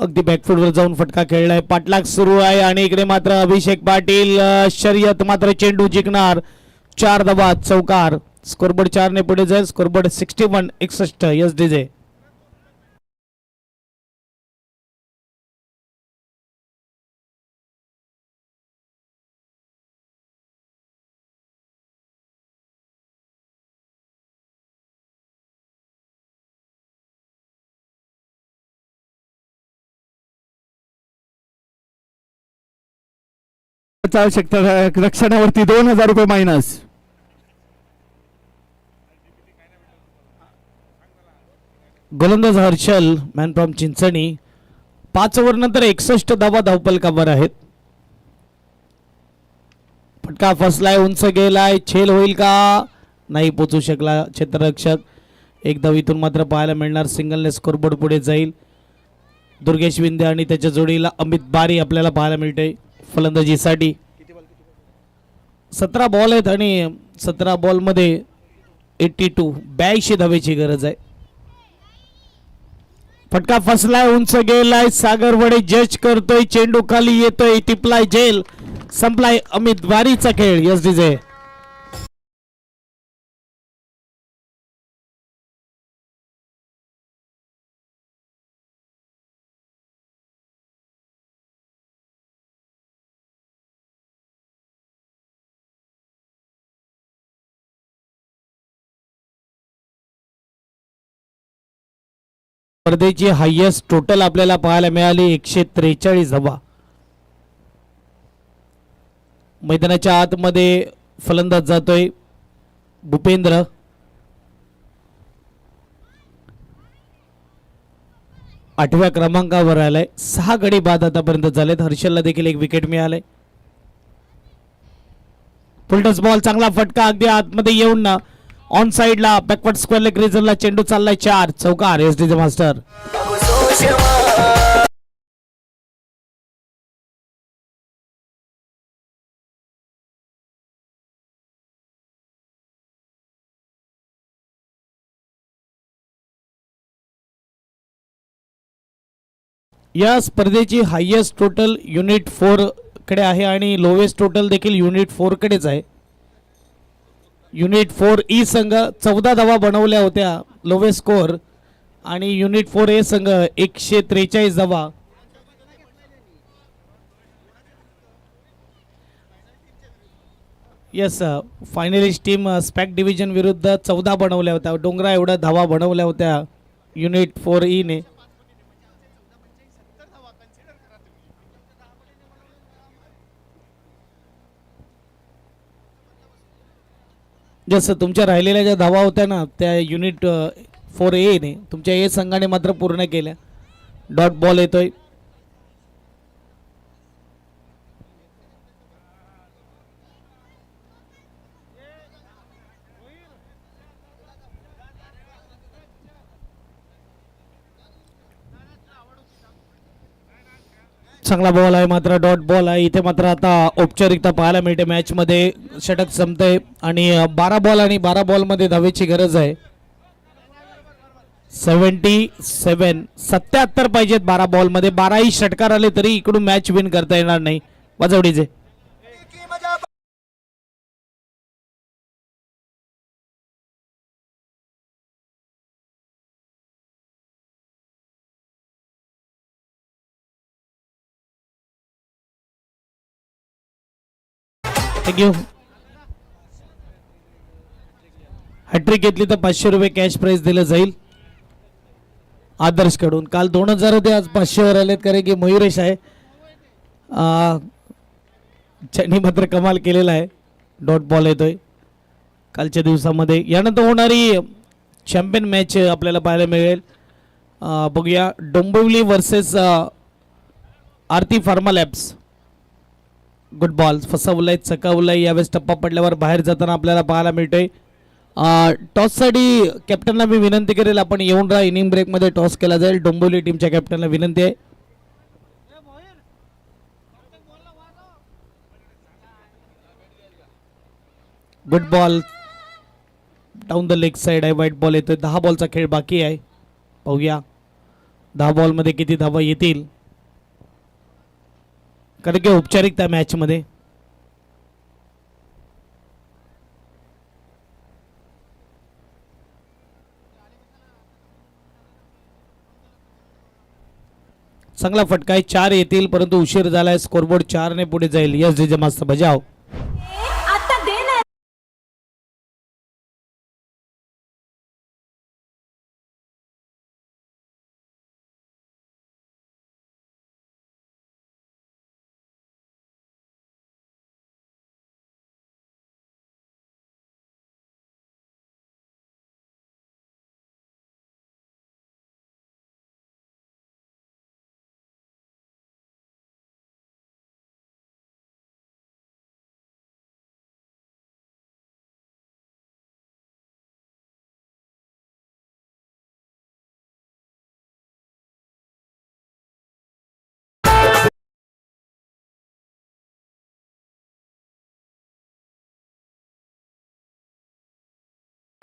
अगदी बॅकफुटवर जाऊन फटका खेळलाय. पाठलाग सुरू आहे आणि इकडे मात्र अभिषेक पाटील शर्यत मात्र चेंडू जिंकणार. 4 धावा चौकार. स्कोरबोर्ड 4 ने पुढे जाईल. Scoreboard 61 61 S DJ. रक्षणावरती 2000 रुपये मायनस. गोलंदाज Harshal man from Chinchani 5 over नंतर 61 धावा धावपलकावर आहेत. फटका फसलाय, उंच गेलाय, छेल होईल का, नाही पोचू शकला क्षेत्ररक्षक. एक धावीतून मात्र पाहायला मिळणार, सिंगलने स्कोरबोर्ड पुढे जाईल. दुर्गेश विंदे आणि त्याच्या जोडीला अमित बारी आपल्याला पाहायला मिळते फलंदाजीसाठी. 17 बॉल आहेत आणि 17 बॉलमध्ये 82 धावेची गरज आहे. फटका फसलाय, उंच गेलाय, सागर वडे जज करतोय, चेंडू खाली येतोय, टिपलाय झेल, संपलाय अमित बारीचा खेळ. Yes DJ. स्पर्धेची हायएस्ट टोटल आपल्याला पाहायला मिळाली 143 धावा. मैदानाच्या आतमध्ये फलंदाज जातोय भूपेंद्र. आठव्या क्रमांकावर आलाय. 6 गडी बाद आतापर्यंत झालेत. हर्षलला देखील एक विकेट मिळाले. फुलटस बॉल, चांगला फटका अगदी आतमध्ये येऊन ना ऑन साइडला बॅकवर्ड स्क्वेअर लेग रिजनला चेंडू चाललाय 4 चौकार. एसडीचे मास्टर. या स्पर्धेची हायएस्ट टोटल युनिट 4 कडे आहे आणि लोवेस्ट टोटल देखील युनिट 4 कडेच आहे. युनिट 4 ई संघ 14 धावा बनवल्या होत्या लोवेस्ट स्कोर आणि युनिट 4 ए संघ 143 धावा. यस, फायनलिस्ट टीम स्पॅक डिव्हिजन विरुद्ध 14 बनवल्या होत्या. डोंगरा एवढ्या धावा बनवल्या होत्या युनिट 4 ई ने. जसं तुमच्या राहिलेल्या ज्या धावा होत्या ना त्या युनिट 4 ए ने तुमच्या ए संघाने मात्र पूर्ण केल्या. डॉट बॉल येतोय. चांगला बॉल आहे मात्र डॉट बॉल आहे. इथे मात्र आता औपचारिकता पाहायला मिळते मॅच मध्ये. षटक संपतंय आणि 12 बॉल आणि 12 बॉल मध्ये धावेची गरज आहे. 77 पाहिजेत 12 बॉल मध्ये. 12ही षटकार आले तरी इकडून मॅच विन करता येणार नाही. वाजवडीचे. थँक्यू. हॅट्रिक घेतली तर 500 रुपये कॅश प्राइज दिलं जाईल आदर्श कडून. काल 2000 होते, आज 500 वर आलेत कारण की मयुरेश आहे ज्यांनी मात्र कमाल केलेला आहे. डॉट बॉल येतोय कालच्या दिवसामध्ये. यानंतर होणारी चॅम्पियन मॅच आपल्याला पाहायला मिळेल. बघूया Dombivli versus Aarti pharma labs. Good ball फसवलाय, चकावलाय. यावेळेस टप्पा पडल्यावर बाहेर जाताना आपल्याला पाहायला मिळतोय. टॉससाठी कॅप्टनला मी विनंती करेल आपण येऊन राहा. इनिंग ब्रेकमध्ये टॉस केला जाईल. डोंबिवली टीमच्या कॅप्टनला विनंती आहे. Good ball down the leg side आहे. वाईट बॉल येतोय. 10 बॉलचा खेळ बाकी आहे. पाहूया 10 बॉलमध्ये किती धावा येतील कारण की औपचारिकता मॅच मध्ये. चांगला फटका आहे. 4 येतील परंतु उशीर झालाय. स्कोरबोर्ड 4 ने पुढे जाईल. यस डीजे मस्त बजाव.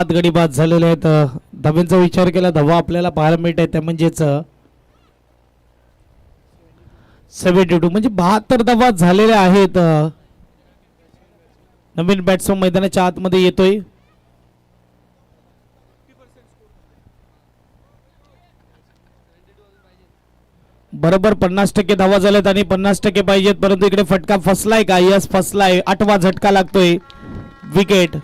सात गडी बाद झालेले आहेत. धाब्यांचा विचार केला धावा आपल्याला पाहायला मिळत आहे त्या म्हणजेच 72 म्हणजे 72 धावा झालेल्या आहेत. नवीन बॅट्समन मैदानाच्या आतमध्ये येतोय. बरोबर 50% धावा झाल्यात आणि 50% पाहिजेत, परंतु इकडे फटका फसलाय का? यस फसलाय. 8वा झटका लागतोय. विकेट.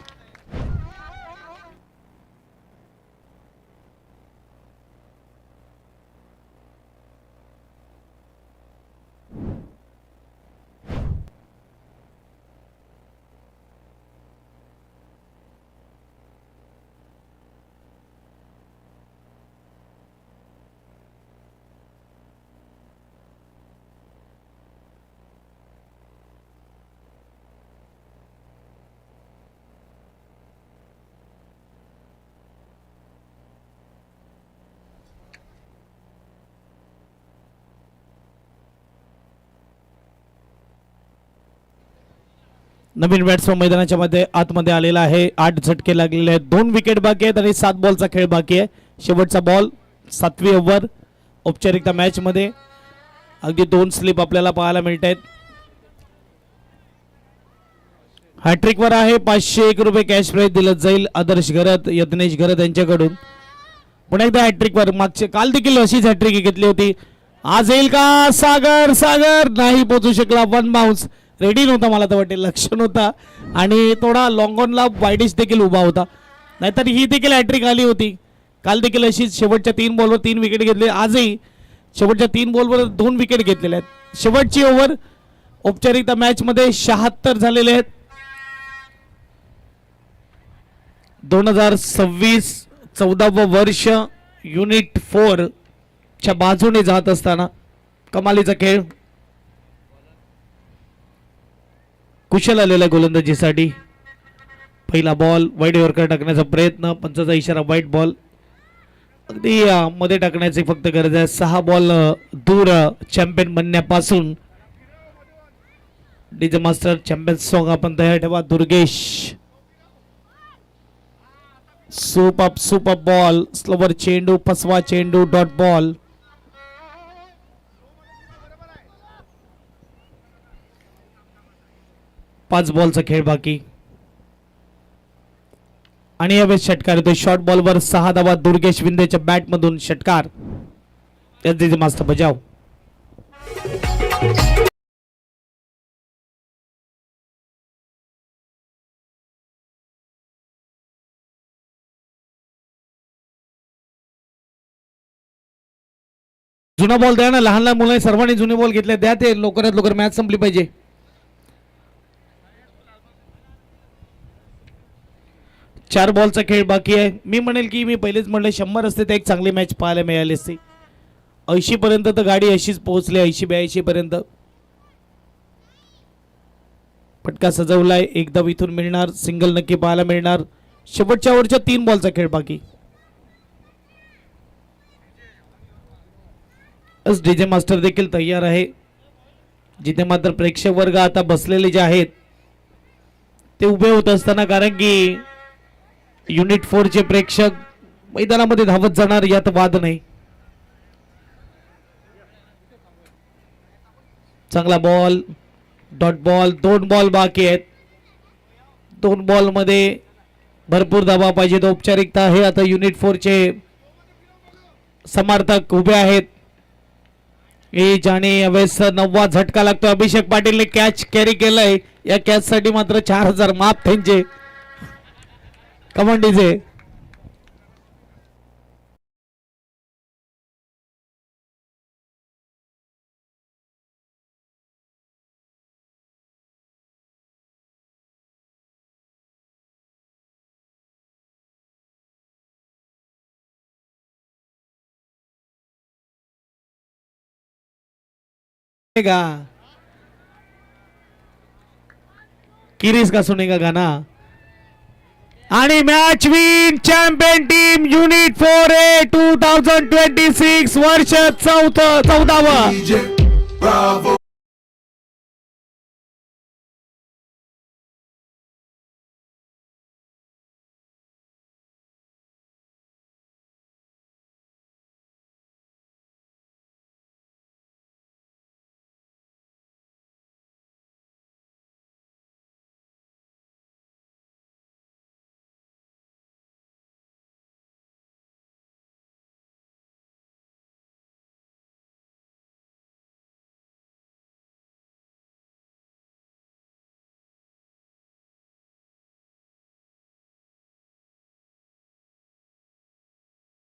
नवीन बॅट्समन मैदानाच्या मध्ये आतमध्ये आलेला आहे. 8 झटके लागलेले आहेत. 2 विकेट बाकी आहेत आणि 7 बॉलचा खेळ बाकी आहे. शेवटचा बॉल 7वी ओव्हर औपचारिकता मॅच मध्ये. अगदी 2 स्लिप आपल्याला पाहायला मिळत आहेत. हॅट्रिक वर आहे. 501 रुपये कॅश प्राइज दिलं जाईल आदर्श घरत यज्ञेश घरत यांच्याकडून. पुन्हा एकदा हॅट्रिक वर. मागचे काल देखील अशीच हॅट्रिक घेतली होती. आज येईल का? सागर सागर नाही पोहोचू शकला. 1 बाउन्स. रेडी नव्हता, मला तर वाटेल लक्ष नव्हता आणि थोडा लॉंग ऑनला वाईडिश देखील उभा होता, नाहीतर ही देखील हॅट्रिक आली होती. काल देखील अशीच शेवटच्या 3 बॉलवर 3 विकेट घेतले. आजही शेवटच्या 3 बॉलवर 2 विकेट घेतलेले आहेत. शेवटची ओव्हर औपचारिकता मॅच मध्ये 76 झालेले आहेत. 2026 14व वर्ष युनिट 4 च्या बाजूने जात असताना कमालीचा खेळ. कुशल आलेला गोलंदाजीसाठी. पहिला बॉल वाईड यॉर्कर टाकण्याचा प्रयत्न. पंचाचा इशारा वाईट बॉल. अगदी मध्ये टाकण्याची फक्त गरज आहे. 6 बॉल दूर चॅम्पियन बनण्यापासून. डीजे मास्टर चॅम्पियन सॉन्ग आपण तयार ठेवा. दुर्गेश. Super ball. स्लोवर चेंडू. फसवा चेंडू. Dot ball. पाच बॉलचा खेळ बाकी आणि यावेळेस षटकार येतो. शॉर्ट बॉलवर 6 धावा. दुर्गेश विंदेच्या बॅट मधून षटकार. त्याचे मास्टर बजाव. जुना बॉल द्या ना. लहान लहान मुलांनी सर्वांनी जुने बॉल घेतले. द्या ते लवकरात लवकर. मॅच संपली पाहिजे. चार बॉलचा खेळ बाकी आहे. मी म्हणेल की मी पहिलेच म्हणले 100 असते तर एक चांगली मॅच पाहायला मिळाली असती. 80 पर्यंत तर गाडी अशीच पोहोचली. 80-82 पर्यंत. फटका सजवलाय. एकदम इथून मिळणार. सिंगल नक्की पाहायला मिळणार. शेवटच्या ओव्हरच्या 3 बॉलचा खेळ बाकी. डीजे मास्टर देखील तयार आहे, जिथे मात्र प्रेक्षक वर्ग आता बसलेले जे आहेत ते उभे होत असताना, कारण की युनिट 4 चे प्रेक्षक मैदानामध्ये धावत जाणार यात वाद नाही. चांगला बॉल. Dot ball. 2 बॉल बाकी आहेत. 2 बॉल मध्ये भरपूर धावा पाहिजेत. औपचारिकता हे आता युनिट 4 चे समर्थक उभे आहेत. जाणे यावेळेस 9वा झटका लागतो. अभिषेक पाटीलने कॅच कॅरी केलाय. या कॅच साठी मात्र 4000 माफ त्यांचे कमांडीचे. किरीस का सुनेगा गाना. आणि match win champion team unit 4A 2026 वर्ष 14वा.